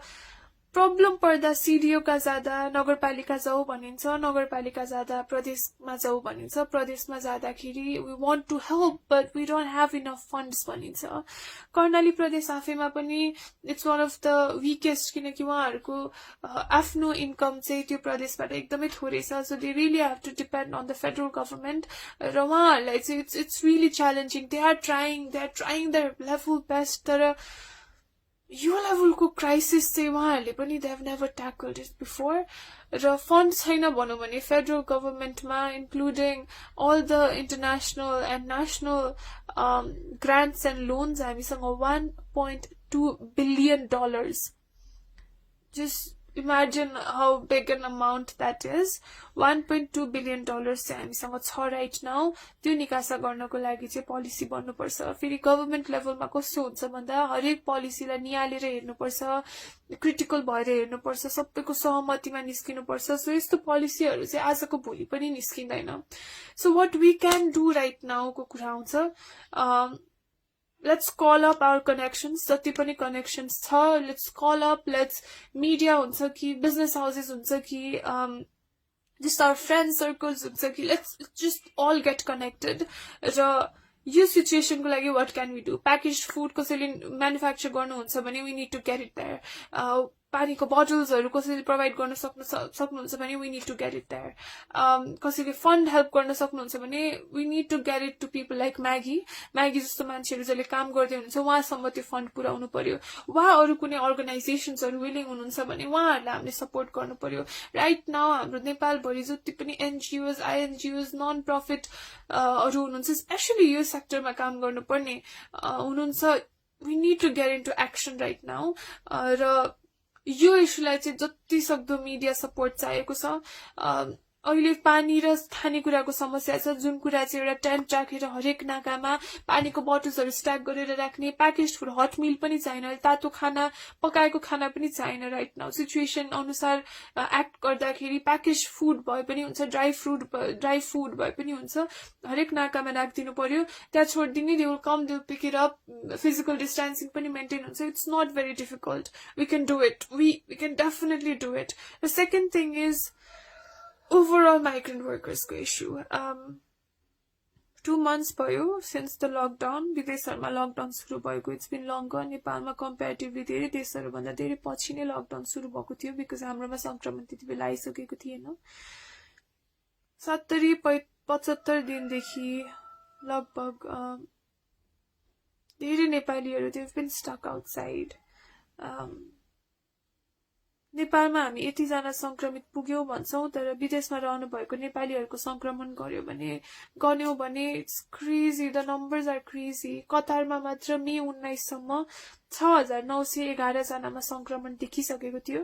प्रब्लम पर्दा सिडिओ का जाँदा नगरपालिका जाऊ भनिन्छ, नगरपालिका जाँदा प्रदेशमा जाऊ भनिन्छ, प्रदेशमा जाँदाखेरि we want to help but we don't have enough funds भनिन्छ. कर्णाली प्रदेश आफैमा पनि it's one of the weakest, किनकि उहाँहरूको आफ्नो इन्कम चाहिँ त्यो प्रदेशबाट एकदमै थोरै छ. So they really have to depend on the federal government. र उहाँहरूलाई चाहिँ it's really challenging. They are trying their level best. तर यो लेभलको क्राइसिस चाहिँ उहाँहरूले पनि they have never tackled it before. र फन्ड छैन भनौँ भने फेडरल गभर्मेन्टमा including all the international and national grants and loans हामीसँग $1.2 billion. Just imagine how big an amount that is. $1.2 billion चाहिँ हामीसँग छ राइट नाउ. त्यो निकासा गर्नको लागि चाहिँ पोलिसी बन्नुपर्छ. फेरि गभर्मेन्ट लेभलमा कस्तो हुन्छ भन्दा हरेक पोलिसीलाई निहालेर हेर्नुपर्छ, क्रिटिकल भएर हेर्नुपर्छ, सबैको सहमतिमा निस्किनुपर्छ. सो यस्तो पोलिसीहरू चाहिँ आजको भोलि पनि निस्किँदैन. So what we can do right now को कुरा आउँछ. Let's call up our connections. जति पनि connections छ, let's call up, let's media हुन्छ कि business houses हुन्छ कि just our friend circles हुन्छ कि let's just all get connected. र यो सिचुएसन को लागि what can we do? Packaged food कसैले म्यानुफ्याक्चर गर्नुहुन्छ भने we need to get it there. पानीको बोटल्सहरू कसैले प्रोभाइड गर्न सक्नुहुन्छ भने we need to get it there. कसैले फन्ड हेल्प गर्न सक्नुहुन्छ भने we need to get it to people like Maggi जस्तो मान्छेहरू जसले काम गर्दै हुनुहुन्छ उहाँसम्म त्यो फन्ड पुर्याउनु पर्यो. वा अरू कुनै अर्गनाइजेसन्सहरू विलिङ हुनुहुन्छ भने उहाँहरूलाई हामीले सपोर्ट गर्नु पर्यो. राइट नाउ हाम्रो नेपालभरि जति पनि एनजिओज, आइएनजिओज, नन प्रफिट हरू हुनुहुन्छ, स्पेसली यो सेक्टरमा काम गर्नुपर्ने हुनुहुन्छ, we need to get into action right now. र यो इस्युलाई चाहिँ जति सक्दो मिडिया सपोर्ट चाहिएको छ. अहिले पानी र खानेकुराको समस्या छ, जुन कुरा चाहिँ एउटा टेन्ट राखेर हरेक नाकामा पानीको बोटल्सहरू स्ट्याक गरेर राख्ने. प्याकेज फुड हट मिल पनि छैन, तातो खाना पकाएको खाना पनि छैन. राइट नाउ सिचुएसन अनुसार एक्ट गर्दाखेरि प्याकेज फुड भए पनि हुन्छ, ड्राई फुड भए पनि हुन्छ, हरेक नाकामा राखिदिनु पर्यो. त्यहाँ छोडिदिने, they will come, they will pick it up. Physical distancing पनि मेन्टेन हुन्छ. It's not very difficult. We can do it. We can definitely do it. The second thing is overall migrant workers को issue. 2 months भयो since the lockdown. विदेशहरुमा लकडाउन सुरु भएको. It's been longer. नेपालमा comparatively धेरै देशहरुभन्दा धेरै पछि नै लकडाउन सुरु भएको थियो because हाम्रोमा संक्रमण त्यति बेला आइसकेको थिएन. 70-75 दिनदेखि लगभग धेरै नेपालीहरु they've been stuck outside. नेपालमा हामी यतिजना संक्रमित पुग्यौं भन्छौं, तर विदेशमा रहनु भएको नेपालीहरुको संक्रमण गर्यो भने it's crazy. The numbers are crazy. कतारमा मात्र मे 19 सम्म 6911 जनामा संक्रमण देखिसकेको थियो.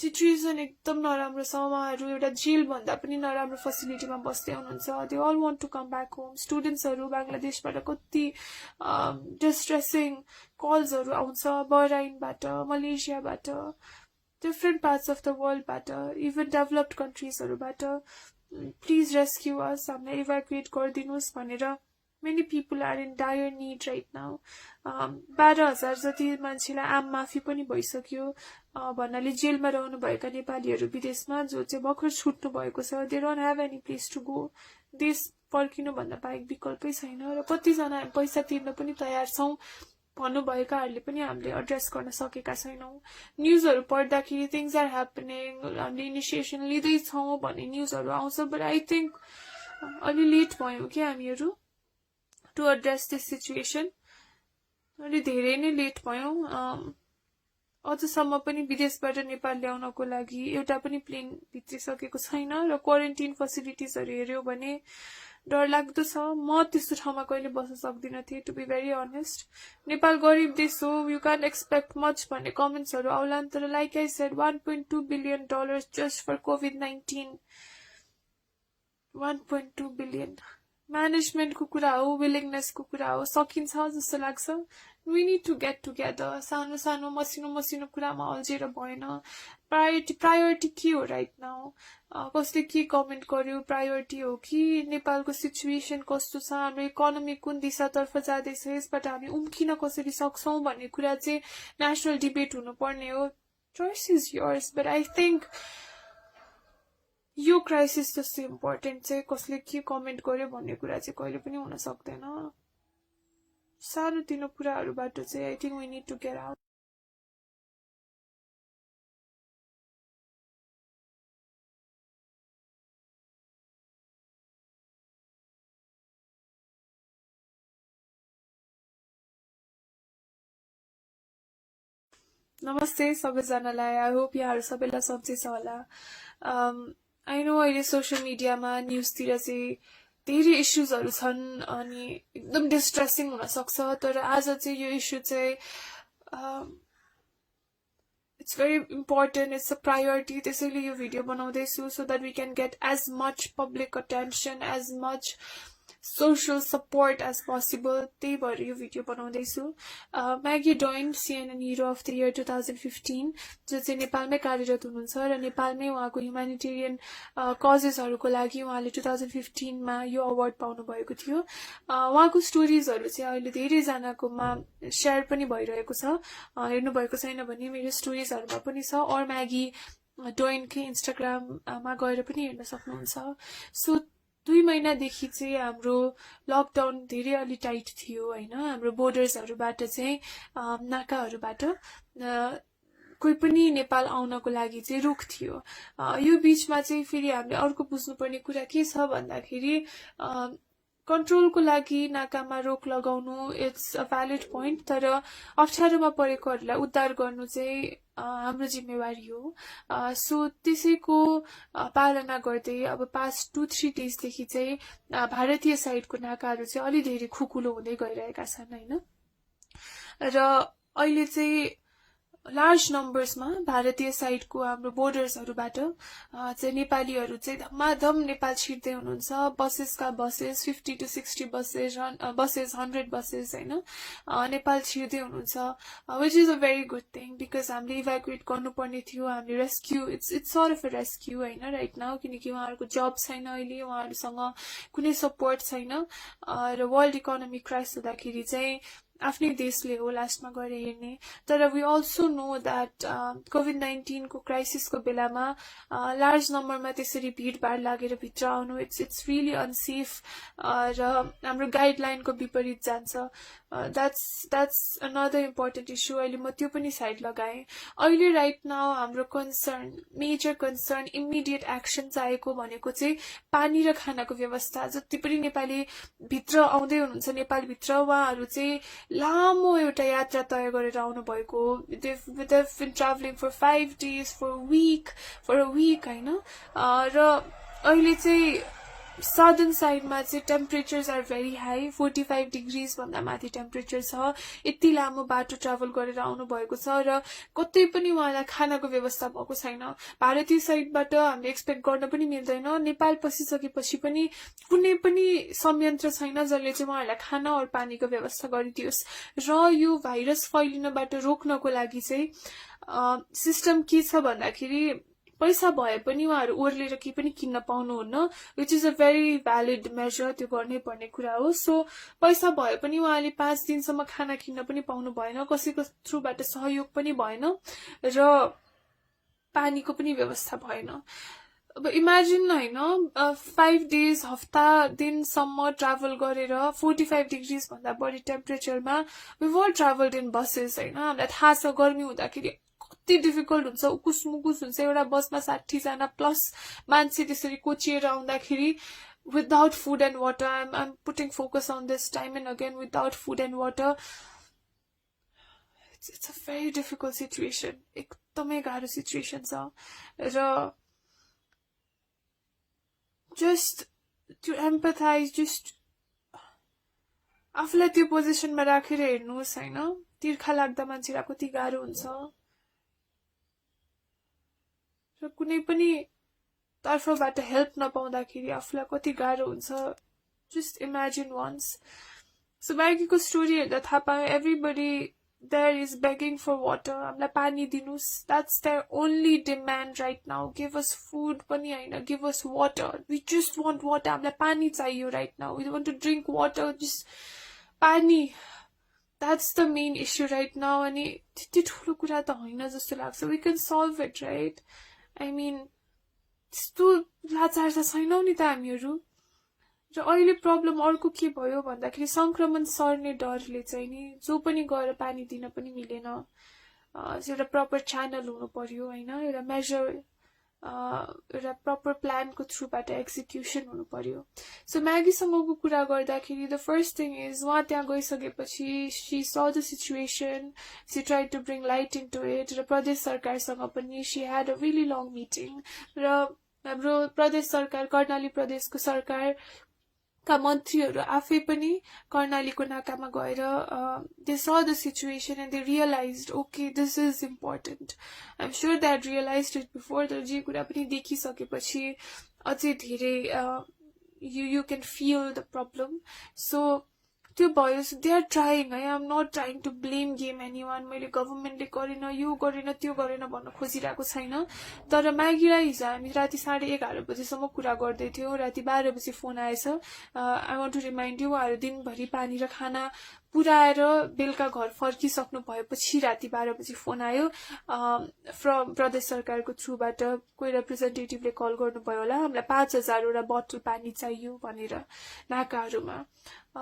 सिचुएसन एकदम नराम्रो छ उहाँहरू एउटा जेल भन्दा पनि नराम्रो फेसिलिटीमा बस्दै हुनुहुन्छ they all want to come back home स्टुडेन्ट्सहरू बांग्लादेशबाट कति डिस्ट्रेसिङ कल्सहरू आउँछ बहराइनबाट मलेसियाबाट डिफ्रेन्ट पार्ट्स अफ द वर्ल्डबाट इभन डेभलप्ड कन्ट्रिजहरूबाट प्लिज रेस्क्यू अस हामीलाई इभ्याकुएट गरिदिनुहोस् भनेर many people are in dire need right now 12,000 जति मान्छेलाई आम माफी पनि भइसक्यो भन्नाले जेलमा रहनु भएका नेपालीहरू विदेशमा जो चाहिँ भर्खर छुट्नु भएको छ they don't have any place to go देश फर्किनु भन्दा बाहेक विकल्पै छैन र कतिजना पैसा तिर्न पनि तयार छौं भन्नुभएकाहरूले पनि हामीले एड्रेस गर्न सकेका छैनौं न्यूजहरू पढ्दाखेरि थिंग्स आर ह्यापनिङ हामीले इनिसिएसन लिँदैछौं भन्ने न्यूजहरू आउँछ बट आई थिंक अलि लेट भयौं कि हामीहरू to address this situation अलि धेरै नै लेट भयौं अझसम्म पनि विदेशबाट नेपाल ल्याउनको लागि एउटा पनि प्लेन भित्रिसकेको छैन र क्वारेन्टाइन फेसिलिटिजहरू हेर्यो भने डर लाग्दो छ म त्यस्तो ठाउँमा कहिले बस्न सक्दिन थिए to be very honest Nepal गरिब देश हो यु क्यान एक्सपेक्ट मच भन्ने कमेन्ट्सहरू आउलान् तर like I said $1.2 billion just for COVID-19 $1.2 billion म्यानेजमेन्टको कुरा हो विलिङनेसको कुरा हो सकिन्छ जस्तो लाग्छ we need to get together सानो सानो मसिनो कुरामा अल्झेर भएन प्रायोरिटी के हो राइट नाउ कसले के कमेन्ट गर्यो प्रायोरिटी हो कि नेपालको सिचुएसन कस्तो छ हाम्रो इकोनोमी कुन दिशातर्फ जाँदैछ यसबाट हामी उम्किन कसरी सक्छौं भन्ने कुरा चाहिँ नेशनल डिबेट हुनुपर्ने हो choice is yours but I think यो क्राइसिस जस्तो इम्पोर्टेन्ट चाहिँ कसले के कमेन्ट गर्यो भन्ने कुरा चाहिँ कहिले पनि हुन सक्दैन सानोतिनो कुराहरूबाट चाहिँ I think we need to get out नमस्ते सबैजनालाई आई होप यहाँहरू सबैलाई सन्चै छ होला आई नो अहिले सोशल मिडियामा न्यूजतिर चाहिँ धेरै इश्यूजहरू छन् अनि एकदम डिस्ट्रेसिङ हुन सक्छ तर आज चाहिँ यो इश्यू चाहिँ it's very important it's a priority त्यसैले यो भिडियो बनाउँदैछु so that we can get as much public attention as much social support as possible त्यही भएर यो भिडियो बनाउँदैछु Maggie Doyne CNN hero of the year 2015 जो चाहिँ नेपालमै कार्यरत हुनुहुन्छ र नेपालमै उहाँको ह्युम्यानिटेरियन कजेसहरूको लागि उहाँले 2015 मा यो अवार्ड पाउनु भएको थियो उहाँको स्टोरीजहरू चाहिँ अहिले धेरै जनाकोमा शेयर पनि भइरहेको छ हेर्नु भएको छैन भने मेरो स्टोरीजहरुमा पनि छ और म्यागी डोइनकै इन्स्टाग्राममा गएर पनि हेर्न सक्नुहुन्छ सो 2 महिनादेखि चाहिँ हाम्रो लकडाउन धेरै अलि टाइट थियो हैन हाम्रो बोर्डर्सहरुबाट चाहिँ नाकाहरुबाट कोही पनि नेपाल आउनको लागि चाहिँ रोक थियो यो बीचमा चाहिँ फेरि हामीले अर्को बुझ्नुपर्ने कुरा के छ भन्दाखेरि कन्ट्रोलको लागि नाकामा रोक लगाउनु इट्स अ भ्यालिड पोइन्ट तर अप्ठ्यारोमा परेकोहरूलाई उद्धार गर्नु चाहिँ हाम्रो जिम्मेवारी हो सो त्यसैको पालना गर्दै अब पास्ट 2-3 डेजदेखि चाहिँ भारतीय साइडको नाकाहरू चाहिँ अलि धेरै खुकुलो हुँदै गइरहेका छन् हैन र अहिले चाहिँ लार्ज नम्बर्समा भारतीय साइडको हाम्रो बोर्डर्सहरुबाट चाहिँ नेपालीहरु चाहिँ धमाधम नेपाल छिर्दै हुनुहुन्छ बसेसका बसेस 50 to 60 बसेस 100 बसेस हैन नेपाल छिर्दै हुनुहुन्छ which is a very good thing because हामीले इभ्याकुएट गर्नुपर्ने थियो हामीले rescue it's sort of a rescue हैन राइट नाउ किनकि उहाँहरुको जब छैन अहिले उहाँहरुसँग कुनै सपोर्ट छैन र वर्ल्ड इकोनोमी क्राइसिस हुँदाखेरि चाहिँ आफ्नै देशले हो लास्टमा गएर हेर्ने तर वी अल्सो नो दैट कोभिड-19 को क्राइसिसको बेलामा लार्ज नम्बरमा त्यसरी भिडभाड लागेर भित्र आउनु इट्स रियली अनसेफ र हाम्रो गाइडलाइनको विपरीत जान्छ that's another important issue अहिले म त्यो पनि साइड लगाए अहिले राइट नाउ हाम्रो concern major concern immediate action चाहिएको भनेको चाहिँ पानी र खानाको व्यवस्था जति पनि नेपाली भित्र आउँदै हुनुहुन्छ नेपाल भित्र उहाँहरु चाहिँ लामो एउटा यात्रा तय गरेर आउनु भएको they've been traveling for 5 days for a week हैन र अहिले चाहिँ southern side मा चाहिँ temperatures are very high, 45 degrees भन्दा माथि टेम्परेचर छ. यति लामो बाटो ट्राभल गरेर आउनु भएको छ र कतै पनि उहाँलाई खानाको व्यवस्था भएको छैन. भारतीय साइडबाट हामीले एक्सपेक्ट गर्न पनि मिल्दैन. नेपाल पसिसकेपछि पनि कुनै पनि संयन्त्र छैन जसले चाहिँ उहाँहरूलाई खाना और पानीको व्यवस्था गरिदियोस्. र यो भाइरस फैलिनबाट रोक्नको लागि चाहिँ सिस्टम के छ भन्दाखेरि पैसा भए पनि उहाँहरू ओर्लेर केही पनि किन्न पाउनुहुन्न, which is a very valid measure. त्यो गर्नै पर्ने कुरा हो. सो पैसा भए पनि उहाँले 5 दिनसम्म खाना किन्न पनि पाउनु भएन, कसैको थ्रुबाट सहयोग पनि भएन र पानीको पनि व्यवस्था भएन. अब इमेजिन होइन, 5 days हफ्ता दिनसम्म ट्राभल गरेर 45 डिग्रिज भन्दा बढी टेम्परेचरमा वी वर ट्राभल्ड इन बसेस होइन. हामीलाई थाहा छ गर्मी हुँदाखेरि कति डिफिकल्ट हुन्छ, उकुस मुकुस हुन्छ. एउटा बसमा 60 जना प्लस मान्छे त्यसरी कोचिएर आउँदाखेरि without food and water, I'm putting focus on this time and again, without food and water, it's a very difficult situation. एकदमै गाह्रो सिचुएसन छ. र just to empathize, just आफूलाई त्यो पोजिसनमा राखेर हेर्नुहोस् होइन. तिर्खा लाग्दा मान्छेलाई कति गाह्रो हुन्छ र कुनै पनि तर्फबाट हेल्प नपाउँदाखेरि आफूलाई कति गाह्रो हुन्छ. Just imagine once. सो म्यागीको स्टोरी हेर्दा थाहा पायो everybody there is begging for water. हामीलाई पानी दिनुहोस्. That's their only demand right now. Give us food पनि होइन, give us water. We just want water. हामीलाई पानी चाहियो right now. We want to drink water. Just पानी. That's the main issue right now. अनि त्यति ठुलो कुरा त होइन जस्तो लाग्छ. We can solve it right. I mean त्यस्तो लाचार त छैनौँ नि त हामीहरू. र अहिले प्रब्लम अर्को के भयो भन्दाखेरि संक्रमण सर्ने डरले चाहिँ नि जो पनि गएर पानी दिन पनि मिलेन. एउटा प्रपर च्यानल हुनु पर्यो होइन, एउटा मेजर, एउटा प्रपर प्लानको थ्रुबाट एक्जिक्युसन हुनु पर्यो. सो म्यागीसँगको कुरा गर्दाखेरि द फर्स्ट थिङ इज उहाँ त्यहाँ गइसकेपछि she saw the situation, she tried to bring light in to it. र प्रदेश सरकारसँग पनि she had a really long meeting. र हाम्रो प्रदेश सरकार, कर्णाली प्रदेशको सरकार का मन्त्रीहरू आफै पनि कर्णालीको नाकामा गएर they saw the situation and they realised okay this is important. I'm sure that realised it before. तर जे कुरा पनि देखिसकेपछि अझै धेरै you can feel the problem. So त्यो भयो. So they are trying. है, I am not trying to blame game any one. मैले गभर्मेन्टले गरेन, यो गरेन, त्यो गरेन भन्न खोजिरहेको छैन. तर म्यागीलाई हिजो हामी राति 11:30 बजीसम्म कुरा गर्दै थियौँ. राति 12 बजी फोन आएछ. I want to remind you, उहाँहरू दिनभरि पानी र खाना पुऱ्याएर बेलुका घर फर्किसक्नु भएपछि राति 12 बजी फोन आयो फ्रम प्रदेश सरकारको थ्रुबाट. कोही रिप्रेजेन्टेटिभले कल गर्नुभयो होला, हामीलाई 5000 बोतल पानी चाहियो भनेर नाकाहरूमा.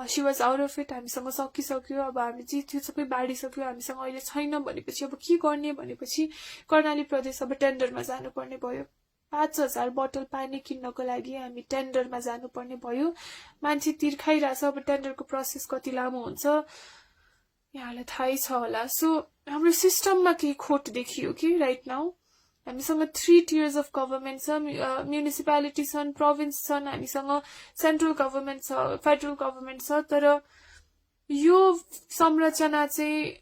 She was out of it. हामीसँग सकिसक्यो. अब हामी जे थियो सबै बाँडिसक्यो. हामीसँग अहिले छैन भनेपछि अब के गर्ने भनेपछि कर्णाली प्रदेश अब टेन्डरमा जानुपर्ने भयो. 5000 बोतल पानी किन्नको लागि हामी टेन्डरमा जानुपर्ने भयो. मान्छे तिर्खाइरहेछ. अब टेन्डरको प्रोसेस कति लामो हुन्छ यहाँलाई थाहै छ होला. सो हाम्रो सिस्टममा केही खोट देखियो कि राइट नाउ. हामीसँग 3 tiers अफ गभर्मेन्ट छ. म्युनिसिपालिटी छन्, प्रोभिन्स छन्, हामीसँग सेन्ट्रल गभर्मेन्ट छ, फेडरल गभर्मेन्ट छ. तर यो संरचना चाहिँ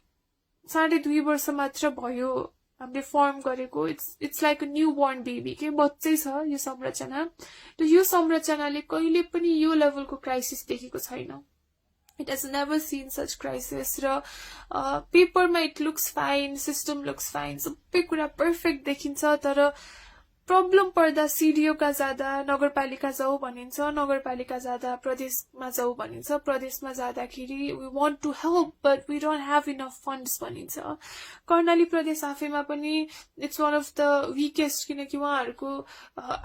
2.5 वर्ष मात्र भयो हामीले फर्म गरेको. It's like a new born baby के बच्चै छ यो संरचना. र यो संरचनाले कहिले पनि यो लेभलको क्राइसिस देखेको छैन. It has never seen such crisis. र पेपरमा it looks fine, system looks fine, सबै कुरा पर्फेक्ट देखिन्छ. तर प्रब्लम पर्दा सिडिओ का जाँदा नगरपालिका जाऊ भनिन्छ, नगरपालिका जाँदा प्रदेशमा जाऊ भनिन्छ, प्रदेशमा जाँदाखेरि we want to help but we don't have enough funds भनिन्छ. कर्णाली प्रदेश आफैमा पनि it's one of the weakest, किनकि उहाँहरूको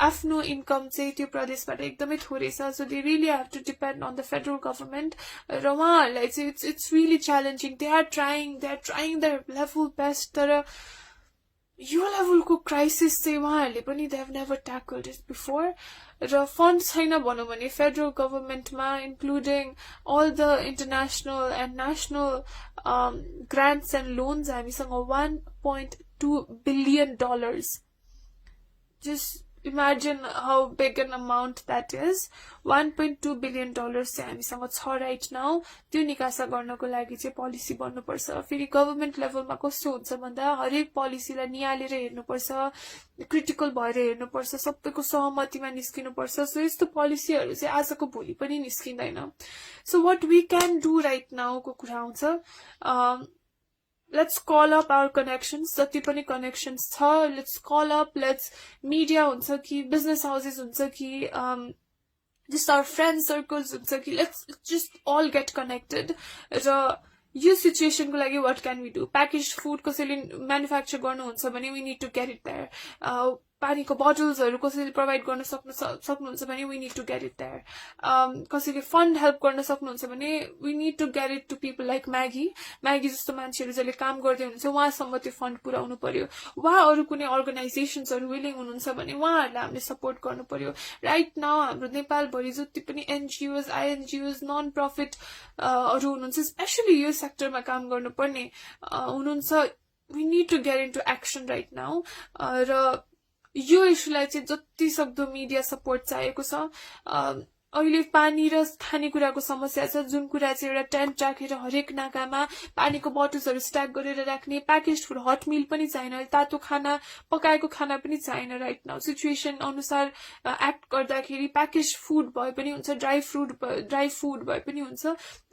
आफ्नो इन्कम चाहिँ त्यो प्रदेशबाट एकदमै थोरै छ. So they really have to depend on the federal government. र उहाँहरूलाई चाहिँ it's really challenging. They are trying their level best. तर यो लेभलको क्राइसिस चाहिँ उहाँहरूले पनि they have never tackled it before. र फन्ड छैन भनौँ भने फेडरल गभर्मेन्टमा including all the international and national grants and loans हामीसँग $1.2 billion. Just imagine how big an amount that is. $1.2 billion चाहिँ हामीसँग छ right now. त्यो निकासा गर्नको लागि चाहिँ policy बन्नुपर्छ. फेरि government लेभलमा कस्तो हुन्छ भन्दा हरेक पोलिसीलाई निहालेर हेर्नुपर्छ, क्रिटिकल भएर हेर्नुपर्छ, सबैको सहमतिमा निस्किनुपर्छ. सो यस्तो पोलिसीहरू चाहिँ आजको भोलि पनि निस्किँदैन. So what we can do right now को कुरा आउँछ. Let's call up our connections. जति पनि connections छ, let's call up, let's media हुन्छ कि business houses हुन्छ कि just our friend circles हुन्छ कि let's just all get connected. र यो situation को लागि what can we do? Packaged food कसैले manufacture गर्नुहुन्छ भने we need to get it there. पानीको बोटल्सहरु कसैले प्रोवाइड गर्न सक्नुहुन्छ भने we need to get it there. कसैले फन्ड हेल्प गर्न सक्नुहुन्छ भने we need to get it to people like Maggie जस्तो मान्छेहरु जसले काम गर्दै हुनुहुन्छ उहाँसम्म त्यो फन्ड पुर्याउनु पर्यो. वा अरु कुनै अर्गनाइजेसन्सहरु विलिङ हुनुहुन्छ भने उहाँहरुलाई हामीले सपोर्ट गर्नु पर्यो. राइट नाउ हाम्रो नेपाल भरि जति पनि NGOs, INGOs, नन प्रफिट हरु हुनुहुन्छ स्पेशली यो सेक्टरमा काम गर्नुपर्ने हुनुहुन्छ. we need to get into action right now. र यो इस्युलाई चाहिँ जति सक्दो मिडिया सपोर्ट चाहिएको छ. अहिले पानी र खानेकुराको समस्या छ जुन कुरा चाहिँ एउटा टेन्ट राखेर हरेक नाकामा पानीको बोटल्सहरु स्ट्याक गरेर राख्ने. प्याकेज फुड हट मिल पनि छैन, तातो खाना पकाएको खाना पनि छैन. राइट नाउ सिचुएसन अनुसार एक्ट गर्दाखेरि प्याकेज फुड भए पनि हुन्छ, ड्राई फुड भए पनि हुन्छ,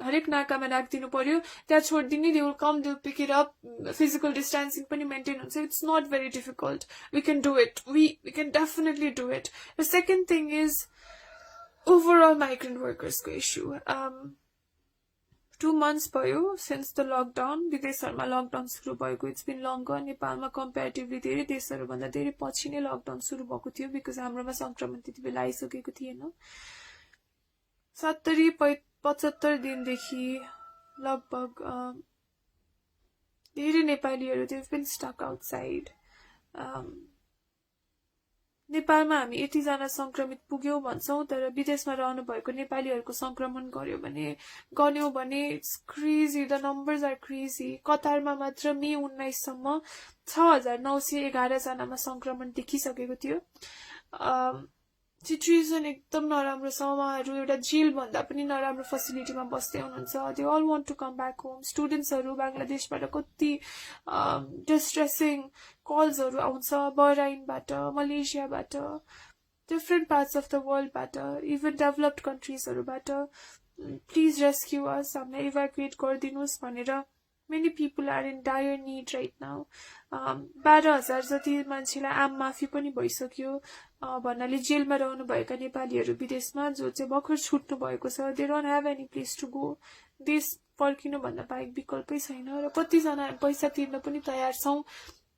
हरेक नाकामा राखिदिनु पर्यो. त्यहाँ छोड्दिने, they will come, they will pick it up. Physical distancing पनि मेन्टेन हुन्छ. It's not very difficult. We can do it. We can definitely do it. The second thing is overall migrant workers को issue. 2 months भयो since the lockdown. विदेशहरुमा लकडाउन सुरु भएको. It's been longer. नेपालमा comparatively धेरै देशहरु भन्दा धेरै पछि नै लकडाउन सुरु भएको थियो because हाम्रोमा संक्रमण त्यतिबेला आइसकेको थिएन. 70-75 दिनदेखि लगभग धेरै नेपालीहरु they've been stuck outside. नेपालमा हामी 80 जना संक्रमित पुग्यौं भन्छौं, तर विदेशमा रहनु भएको नेपालीहरुको संक्रमण गर्यो भने it's crazy. The numbers are crazy. कतारमा मात्र मे 19 सम्म 6911 जनामा संक्रमण देखिसकेको थियो. सिचुएसन एकदम नराम्रो छ. उहाँहरु एउटा जेल भन्दा पनि नराम्रो फेसिलिटीमा बस्दै हुनुहुन्छ. They all want to come back home. स्टुडेन्ट्सहरु बंगलादेशबाट कति डिस्ट्रेसिङ कल्सहरु आउँछ, बहराइनबाट, मलेसियाबाट, डिफरेन्ट पार्ट्स अफ द वर्ल्डबाट, इभन डेभलप्ड कन्ट्रीजहरुबाट. प्लिज रेस्क्यू अस, हामीलाई इभ्याकुएट गरिदिनुस् भनेर. Many people are in dire need right now. 12,000 जति मान्छेलाई आम माफी पनि भइसक्यो भन्नाले जेलमा रहनु भएका नेपालीहरु विदेशमा जो चाहिँ भर्खर छुट्नु भएको छ. they don't have any place to go. देश फर्किनु भन्दा बाहेक विकल्पै छैन. र कति जना पैसा तिर्न पनि तयार छौं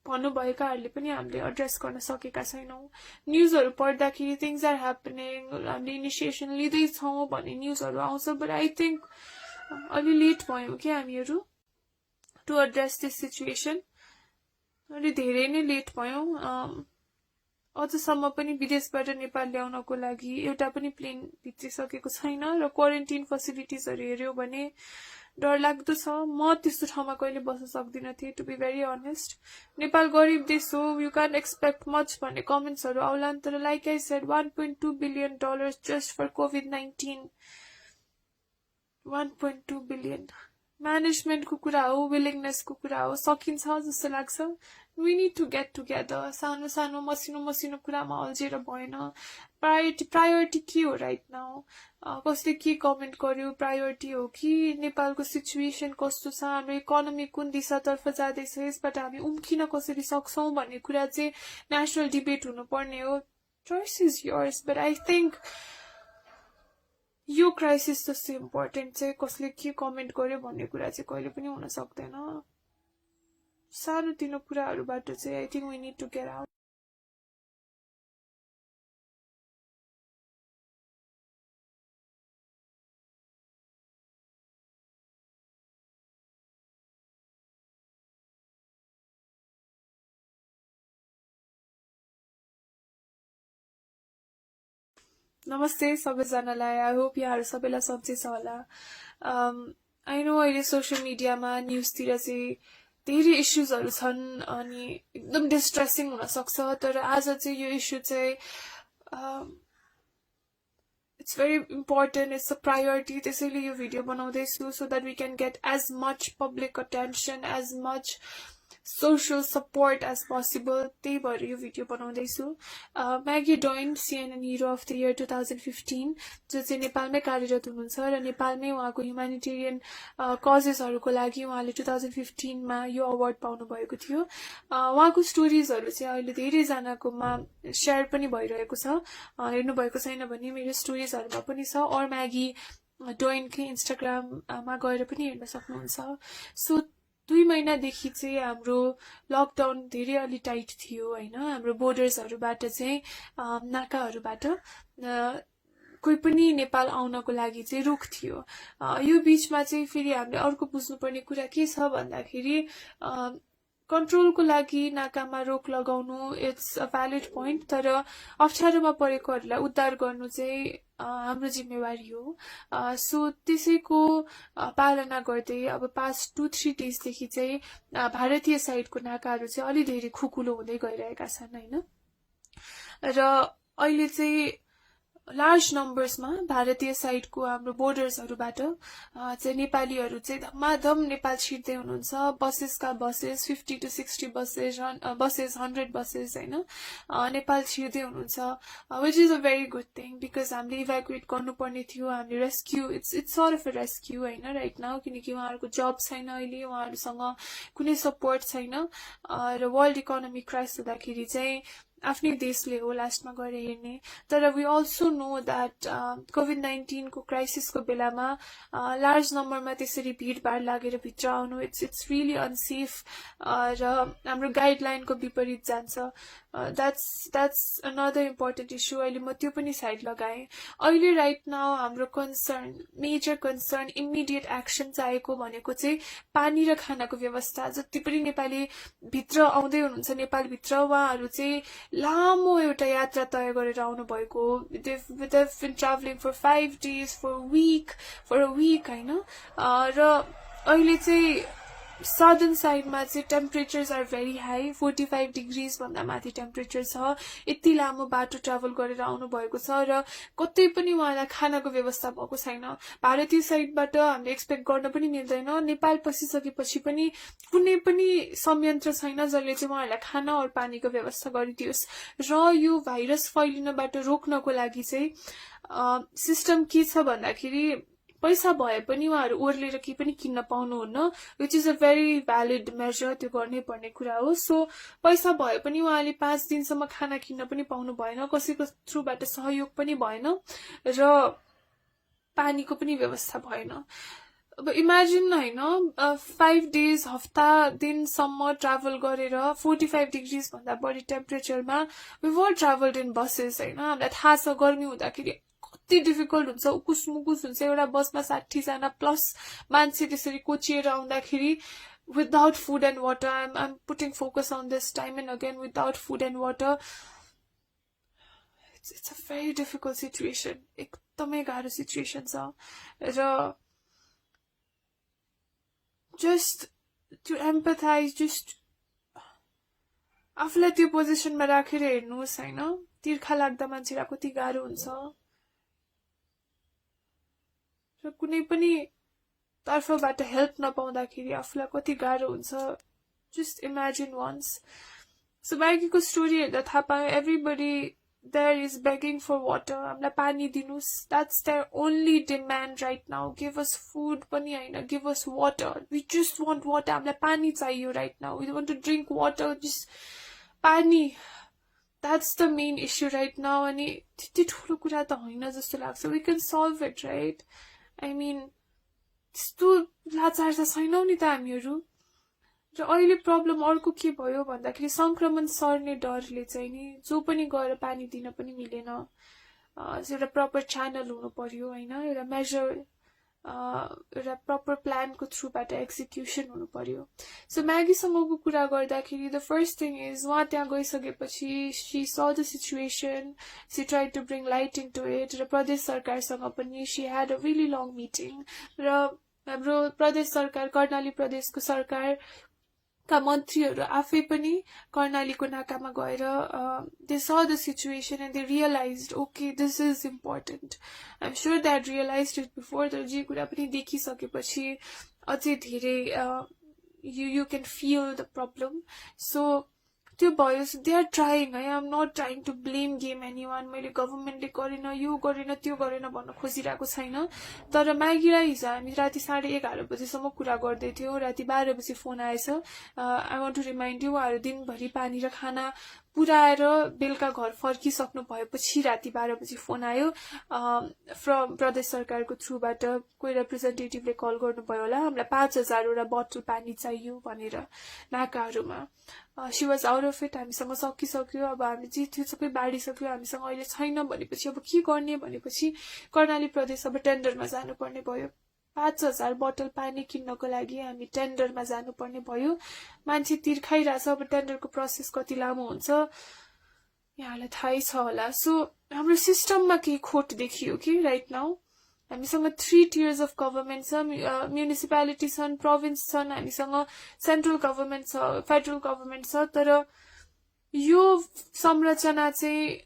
भन्नुभएकाहरुले पनि हामीले एड्रेस गर्न सकेका छैनौं. न्यूजहरु पढ्दाखेरि थिंग्स आर ह्यापनिङ, हामीले इनिशिएसन लिँदै छौं भन्ने न्यूजहरु आउँछ. बट आई थिंक अलि लेट भयौं कि हामीहरु to address this situation. अलि धेरै नै लेट भयौं. अझसम्म पनि विदेशबाट नेपाल ल्याउनको लागि एउटा पनि प्लेन भित्रिसकेको छैन र क्वारेन्टाइन फेसिलिटिजहरु हेर्यो भने डर लाग्दो छ. म त्यस्तो ठाउँमा कहिले बस्न सक्दिन थिए to be very honest. Nepal गरिब देश हो, यु क्यान एक्सपेक्ट मच भन्ने कमेन्ट्सहरु आउलान्, तर like I said $1.2 billion just for COVID-19. 1.2 billion. Management को कुरा हो, विलिङनेस को कुरा हो. सकिन्छ जस्तो लाग्छ. we need to get together. सानो सानो मसिनो कुरामा अल्झेर भएन. प्रायोरिटी के हो राइट नाउ? कसले के कमेन्ट गर्यो, प्रायोरिटी हो कि नेपालको सिचुएसन कस्तो छ, हाम्रो इकोनोमी कुन दिशातर्फ जाँदैछ, यसबाट हामी उम्किन कसरी सक्छौं भन्ने कुरा चाहिँ नेशनल डिबेट हुनुपर्ने हो. choice is yours, but I think यो क्राइसिस जस्तो इम्पोर्टेन्ट चाहिँ कसले के कमेन्ट गर्यो भन्ने कुरा चाहिँ कहिले पनि हुन सक्दैन. सानोतिनो कुराहरुबाट चाहिँ I think we need to get out. नमस्ते सबैजनालाई. आई होप यहाँहरु सबैलाई सन्चै छ होला. आई नो अहिले सोशल मिडियामा न्यूजतिर चाहिँ धेरै इश्युजहरू छन् अनि एकदम डिस्ट्रेसिङ हुन सक्छ तर आज चाहिँ यो इश्यु चाहिँ it's very important, it's a priority त्यसैले यो भिडियो बनाउँदैछु so that we can get as much public attention, as much social support as possible. त्यही भएर यो भिडियो बनाउँदैछु. Maggie Doyne CNN hero of the year 2015 जो चाहिँ नेपालमै कार्यरत हुनुहुन्छ र नेपालमै उहाँको ह्युम्यानिटेरियन कजेसहरूको लागि उहाँले 2015मा यो अवार्ड पाउनु भएको थियो. उहाँको स्टोरिजहरू चाहिँ अहिले धेरैजनाकोमा सेयर पनि भइरहेको छ. हेर्नुभएको छैन भने मेरो स्टोरिजहरूमा पनि छ और म्यागी डोइनकै इन्स्टाग्राममा गएर पनि हेर्न सक्नुहुन्छ. सो 2 महिनादेखि चाहिँ हाम्रो लकडाउन धेरै अलि टाइट थियो हैन. हाम्रो बोर्डर्सहरूबाट चाहिँ नाकाहरूबाट कोही पनि नेपाल आउनको लागि चाहिँ रोक थियो. यो बीचमा चाहिँ फेरि हामीले अर्को बुझ्नुपर्ने कुरा के छ भन्दाखेरि कन्ट्रोलको लागि नाकामा रोक लगाउनु इट्स अ भ्यालिड पोइन्ट तर अप्ठ्यारोमा परेकोहरूलाई उद्धार गर्नु चाहिँ हाम्रो जिम्मेवारी हो. सो त्यसैको पालना गर्दै अब पास्ट 2-3 डेजदेखि चाहिँ भारतीय साइडको नाकाहरू चाहिँ अलि धेरै खुकुलो हुँदै गइरहेका छन् हैन. र अहिले चाहिँ लार्ज नम्बर्समा भारतीय साइडको हाम्रो बोर्डर्सहरूबाट चाहिँ नेपालीहरू चाहिँ धमाधम नेपाल छिर्दै हुनुहुन्छ. बसेसका बसेस 50 to 60 बसेस 100 बसेस हैन नेपाल छिर्दै हुनुहुन्छ. Which is a very good thing because हामीले इभ्याकुएट गर्नुपर्ने थियो. हामीले rescue it's sort of a rescue हैन राइट नाउ किनकि उहाँहरूको जब छैन अहिले उहाँहरूसँग कुनै सपोर्ट छैन र वर्ल्ड इकोनोमी क्राइस हुँदाखेरि चाहिँ आफ्नै देशले हो लास्टमा गएर हेर्ने. तर वी अल्सो नो द्याट कोभिड-19 को क्राइसिसको बेलामा लार्ज नम्बरमा त्यसरी भिडभाड लागेर भित्र आउनु इट्स रियली अनसेफ र हाम्रो गाइडलाइनको विपरीत जान्छ. That's another important issue. अहिले म त्यो पनि साइड लगाएँ. अहिले राइट नाउ हाम्रो concern major concern immediate action चाहिएको भनेको चाहिँ पानी र खानाको व्यवस्था. जति पनि नेपाली भित्र आउँदै हुनुहुन्छ नेपालभित्र उहाँहरू चाहिँ लामो एउटा यात्रा तय गरेर आउनु भएको. they've been traveling for 5 days for a week हैन. र अहिले चाहिँ सदर्न साइडमा चाहिँ temperatures are very high 45 degrees भन्दा माथि टेम्परेचर छ. यति लामो बाटो ट्राभल गरेर आउनु भएको छ र कतै पनि उहाँलाई खानाको व्यवस्था भएको छैन. भारतीय साइडबाट हामीले एक्सपेक्ट गर्न पनि मिल्दैन. नेपाल पसिसकेपछि पनि कुनै पनि संयन्त्र छैन जसले चाहिँ उहाँहरूलाई खाना और पानीको व्यवस्था गरिदियोस्. र यो भाइरस फैलिनबाट रोक्नको लागि चाहिँ सिस्टम के छ भन्दाखेरि पैसा भए पनि उहाँहरू ओर्लेर केही पनि किन्न पाउनुहुन्न which is a very valid measure. त्यो गर्नै पर्ने कुरा हो. सो पैसा भए पनि उहाँले 5 दिनसम्म खाना किन्न पनि पाउनु भएन. कसैको थ्रुबाट सहयोग पनि भएन र पानीको पनि व्यवस्था भएन. अब इमेजिन हैन 5 डेज हफ्ता दिनसम्म ट्राभल गरेर 45 डिग्रिज भन्दा बढी टेम्परेचरमा वी वर ट्राभल्ड इन बसेस हैन. हामीलाई थाहा छ गर्मी हुँदाखेरि कति डिफिकल्ट हुन्छ. उकुस मुकुस हुन्छ. एउटा बसमा 60 जना प्लस मान्छे त्यसरी कोचिएर आउँदाखेरि without food and water. I'm putting focus on this time and again. Without food and water it's a very difficult situation. एकदमै गाह्रो सिचुएसन छ र just to empathize just आफूलाई त्यो पोजिसनमा राखेर हेर्नुहोस् हैन. तिर्खा लाग्दा मान्छेलाई कति गाह्रो हुन्छ र कुनै पनि तर्फबाट हेल्प नपाउँदाखेरि आफूलाई कति गाह्रो हुन्छ. Just imagine once. सो म्यागीको स्टोरी हेर्दा थाहा पायो everybody there is begging for water. हामीलाई पानी दिनुहोस्. That's their only demand right now. Give us food पनि होइन give us water. We just want water. हामीलाई पानी चाहियो right now. We want to drink water. Just पानी. That's the main issue right now. अनि त्यति ठुलो कुरा त होइन जस्तो लाग्छ. We can solve it right. I mean त्यस्तो लाचार त छैनौ नि त हामीहरू. र अहिले प्रब्लम अर्को के भयो भन्दाखेरि संक्रमण सर्ने डरले चाहिँ नि जो पनि गएर पानी दिन पनि मिलेन. एउटा प्रपर च्यानल हुनु पर्यो हैन. एउटा मेजर एउटा प्रपर प्लानको थ्रुबाट एक्जिक्युसन हुनु पर्यो. सो म्यागीसँगको कुरा गर्दाखेरि द फर्स्ट थिङ इज उहाँ त्यहाँ गइसकेपछि she saw the situation, she tried to bring light into it. र प्रदेश सरकारसँग पनि she had a really long meeting. र हाम्रो प्रदेश सरकार कर्णाली प्रदेशको सरकार का मन्त्रीहरू आफै पनि कर्णालीको नाकामा गएर they saw the situation and they realized okay this is important. I'm sure they had realized it before, तर जे कुरा पनि देखिसकेपछि अझै धेरै you can feel the problem. So त्यो भयो. So they are trying. I am not trying to blame game anyone. मैले गभर्नमेन्टले गरेन, यो गरेन, त्यो गरेन भन्न खोजिरहेको छैन. तर म्यागीलाई हिजो हामी राति 11:30 बजेसम्म कुरा गर्दै थियौँ. राति 12 बजे फोन आएछ. I want to remind you, उहाँहरू दिनभरि पानी र खाना पुऱ्याएर बेलुका घर फर्किसक्नु भएपछि राति 12 बजे फोन आयो फ्रम प्रदेश सरकारको थ्रुबाट. कोही रिप्रेजेन्टेटिभले कल गर्नुभयो होला, हामीलाई 5000 वटा बोतल पानी चाहियो भनेर नाकाहरूमा. She was out of it. हामीसँग सकिसक्यो, अब हामी जे थियो सबै बाँडिसक्यो, हामीसँग अहिले छैन भनेपछि अब के गर्ने भनेपछि कर्णाली प्रदेश अब टेन्डरमा जानुपर्ने भयो. 5000 बोतल पानी किन्नको लागि हामी टेन्डरमा जानुपर्ने भयो. मान्छे तिर्खाइरहेछ. अब टेन्डरको प्रोसेस कति लामो हुन्छ यहाँलाई थाहै छ होला. सो हाम्रो सिस्टममा केही खोट देखियो कि राइट नाउ. हामीसँग 3 tiers अफ गभर्नमेन्ट छ. म्युनिसिपालिटी छन्, प्रोभिन्स छन्, हामीसँग सेन्ट्रल गभर्नमेन्ट छ, फेडरल गभर्नमेन्ट छ. तर यो संरचना चाहिँ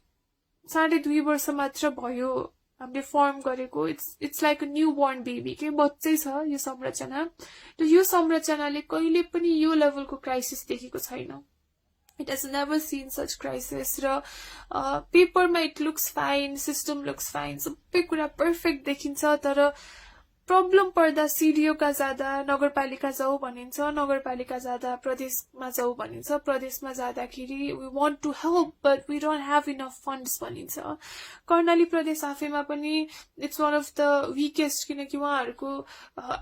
2.5 वर्ष मात्र भयो हामीले फर्म गरेको. It's like a new born baby के बच्चै छ यो संरचना. र यो संरचनाले कहिले पनि यो लेभलको क्राइसिस देखेको छैन. It has never seen such crisis. र पेपरमा it looks fine, system looks fine, सबै कुरा पर्फेक्ट देखिन्छ. तर प्रब्लम पर्दा सिडिओ का जाँदा नगरपालिका जाऊ भनिन्छ, नगरपालिका जाँदा प्रदेशमा जाऊ भनिन्छ, प्रदेशमा जाँदाखेरि we want to help but we don't have enough funds भनिन्छ. कर्णाली प्रदेश आफैमा पनि it's one of the weakest, किनकि उहाँहरूको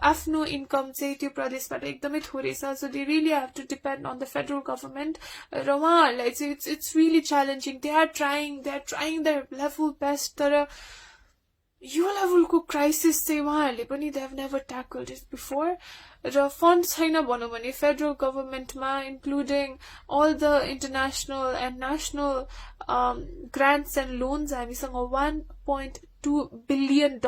आफ्नो इन्कम चाहिँ त्यो प्रदेशबाट एकदमै थोरै छ. So they really have to depend on the federal government. र उहाँहरूलाई चाहिँ it's really challenging. They are trying their level best. तर यो लेभलको क्राइसिस चाहिँ उहाँहरूले पनि they have never tackled it before. र फन्ड छैन भनौँ भने फेडरल गभर्नमेन्टमा including all the international and national grants and loans हामीसँग $1.2 billion.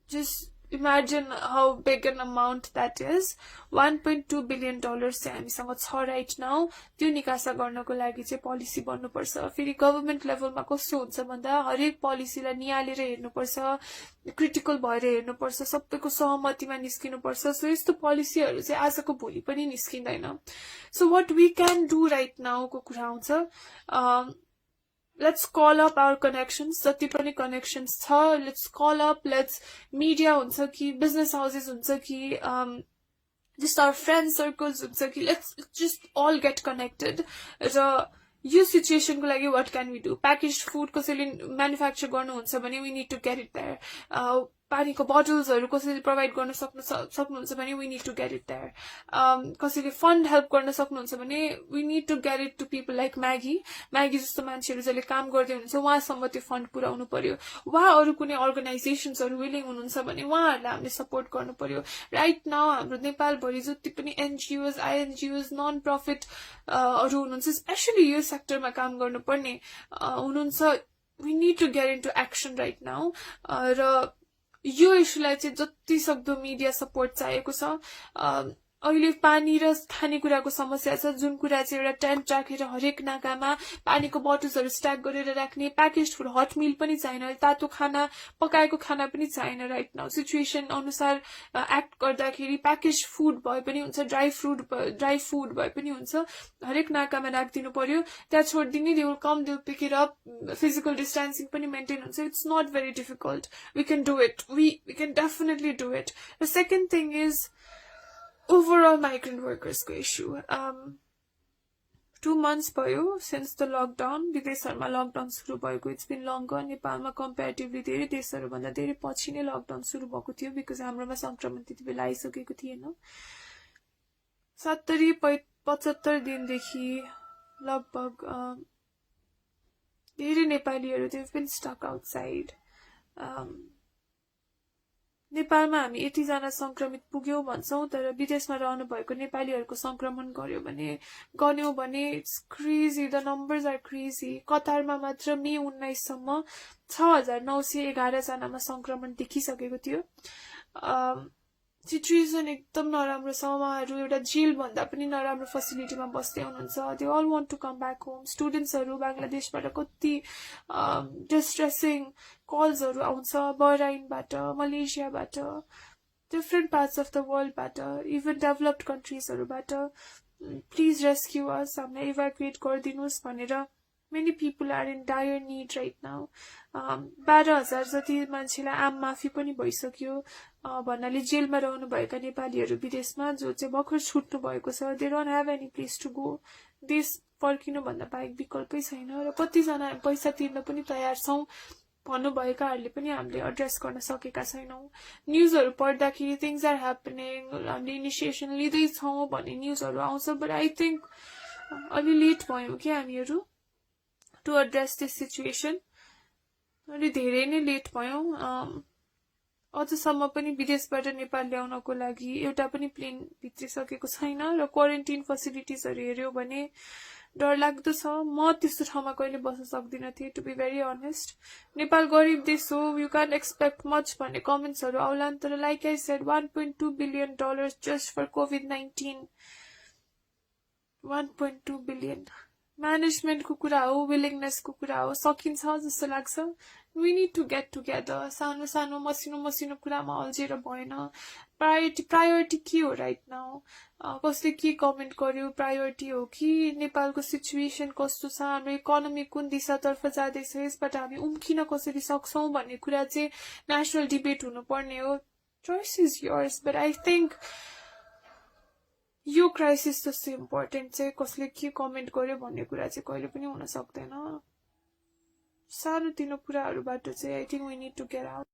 Just imagine how big an amount that is. $1.2 billion चाहिँ हामीसँग छ राइट नाउ. त्यो निकासा गर्नको लागि चाहिँ पोलिसी बन्नुपर्छ. फेरि गभर्नमेन्ट लेभलमा कस्तो हुन्छ भन्दा हरेक पोलिसीलाई निहालेर हेर्नुपर्छ, क्रिटिकल भएर हेर्नुपर्छ, सबैको सहमतिमा निस्किनुपर्छ. सो यस्तो पोलिसीहरू चाहिँ आजको भोलि पनि निस्किँदैन. So what we can do right now को कुरा आउँछ. Let's call up our connections. जति पनि connections छ, let's call up. Let's media हुन्छ कि business houses हुन्छ कि just our friend circles हुन्छ कि let's just all get connected. र यो सिचुएसन को लागि what can we do? Packaged food कसैले म्यानुफ्याक्चर गर्नुहुन्छ भने we need to get it there. पानीको बोटल्सहरू कसैले प्रोभाइड गर्न सक्नुहुन्छ भने we need to get it there. कसैले फन्ड हेल्प गर्न सक्नुहुन्छ भने we need to get it to people like Maggi जस्तो मान्छेहरू जसले काम गर्दै हुनुहुन्छ उहाँसम्म त्यो फन्ड पुर्याउनु पर्यो. वा अरू कुनै अर्गनाइजेसन्सहरू विलिङ हुनुहुन्छ भने उहाँहरूलाई हामीले सपोर्ट गर्नु पर्यो. राइट नाउ हाम्रो नेपालभरि जति पनि एनजिओज, आइएनजिओज, नन प्रफिट हरू हुनुहुन्छ, स्पेसली यो सेक्टरमा काम गर्नुपर्ने हुनुहुन्छ, we need to get into action right now. र यो इस्युलाई चाहिँ जति सक्दो मिडिया सपोर्ट चाहिएको छ. अहिले पानी र खानेकुराको समस्या छ, जुन कुरा चाहिँ एउटा टेन्ट राखेर हरेक नाकामा पानीको बोटल्सहरू स्ट्याक गरेर राख्ने. प्याकेज फुड हट मिल पनि छैन, तातो खाना पकाएको खाना पनि छैन. राइट नाउ सिचुएसन अनुसार एक्ट गर्दाखेरि प्याकेज फुड भए पनि हुन्छ, ड्राई फुड भए पनि हुन्छ, हरेक नाकामा राखिदिनु पर्यो. त्यहाँ छोडिदिने, they will come, they will pick it up. Physical distancing पनि मेन्टेन हुन्छ. It's not very difficult. We can do it. We can definitely do it. The second thing is overall migrant workers को issue. 2 months भयो since the lockdown. विदेशहरुमा लकडाउन सुरु भएको. It's been longer. नेपालमा comparatively धेरै देशहरु भन्दा धेरै पछि नै लकडाउन सुरु भएको थियो because हाम्रोमा संक्रमण त्यति बेला आइसकेको थिएन. 70-75 दिनदेखि लगभग धेरै नेपालीहरु they've been stuck outside. नेपालमा हामी 80 जना संक्रमित पुग्यौं भन्छौं, तर विदेशमा रहनु भएको नेपालीहरुको संक्रमण गर्यो भने it's crazy. The numbers are crazy. कतारमा मात्र मे 19 सम्म 6911 जनामा संक्रमण देखिसकेको थियो. सिचुएसन एकदम नराम्रो छ उहाँहरू एउटा जेल भन्दा पनि नराम्रो फेसिलिटीमा बस्दै हुनुहुन्छ they all want to come back home स्टुडेन्ट्सहरू बङ्गलादेशबाट कति डिस्ट्रेसिङ कल्सहरू आउँछ बहराइनबाट मलेसियाबाट डिफ्रेन्ट पार्ट्स अफ द वर्ल्डबाट इभन डेभलप्ड कन्ट्रिजहरूबाट प्लिज रेस्क्यु अस हामीलाई इभ्याकुएट गरिदिनुहोस् भनेर many people are in dire need right now 12,000 जति मान्छेलाई आम माफी पनि भइसक्यो भन्नाले जेलमा रहनुभएका नेपालीहरू विदेशमा जो चाहिँ भर्खर छुट्नु भएको छ they don't have any place to go देश फर्किनु भन्दा बाहेक विकल्पै छैन र कतिजना पैसा तिर्न पनि तयार छौँ भन्नुभएकाहरूले पनि हामीले एड्रेस गर्न सकेका छैनौँ न्युजहरू पढ्दाखेरि थिङ्स आर ह्यापनिङ हामीले इनिसिएसन लिँदैछौँ भन्ने न्युजहरू आउँछ बट आई थिङ्क अलि लेट भयौँ कि हामीहरू टु एड्रेस दिस सिचुएसन अलि धेरै नै लेट भयौँ अझसम्म पनि विदेशबाट नेपाल ल्याउनको लागि एउटा पनि प्लेन भित्रिसकेको छैन र क्वारेन्टाइन फेसिलिटिजहरू हेऱ्यो भने डरलाग्दो छ म त्यस्तो ठाउँमा कहिले बस्न सक्दिनँ थिएँ to be very honest Nepal गरिब देश हो यु क्यान एक्सपेक्ट मच भन्ने कमेन्ट्सहरू आउलान् तर like I said $1.2 billion just for COVID-19 $1.2 billion म्यानेजमेन्टको कुरा हो विलिङनेसको कुरा हो सकिन्छ जस्तो लाग्छ we need to get together सानो सानो मसिनो कुरामा अल्झेर भएन प्रायोरिटी के हो राइट नाउ कसले के कमेन्ट गर्यो प्रायोरिटी हो कि नेपालको सिचुएसन कस्तो छ हाम्रो इकोनोमी कुन दिशातर्फ जाँदैछ यसबाट हामी उम्किन कसरी सक्छौँ भन्ने कुरा चाहिँ नेसनल डिबेट हुनुपर्ने हो choice is yours but I think यो क्राइसिस जस्तो इम्पोर्टेन्ट चाहिँ कसले के कमेन्ट गर्यो भन्ने कुरा चाहिँ कहिले पनि हुन सक्दैन सानोतिनो कुराहरूबाट चाहिँ I think we need to get out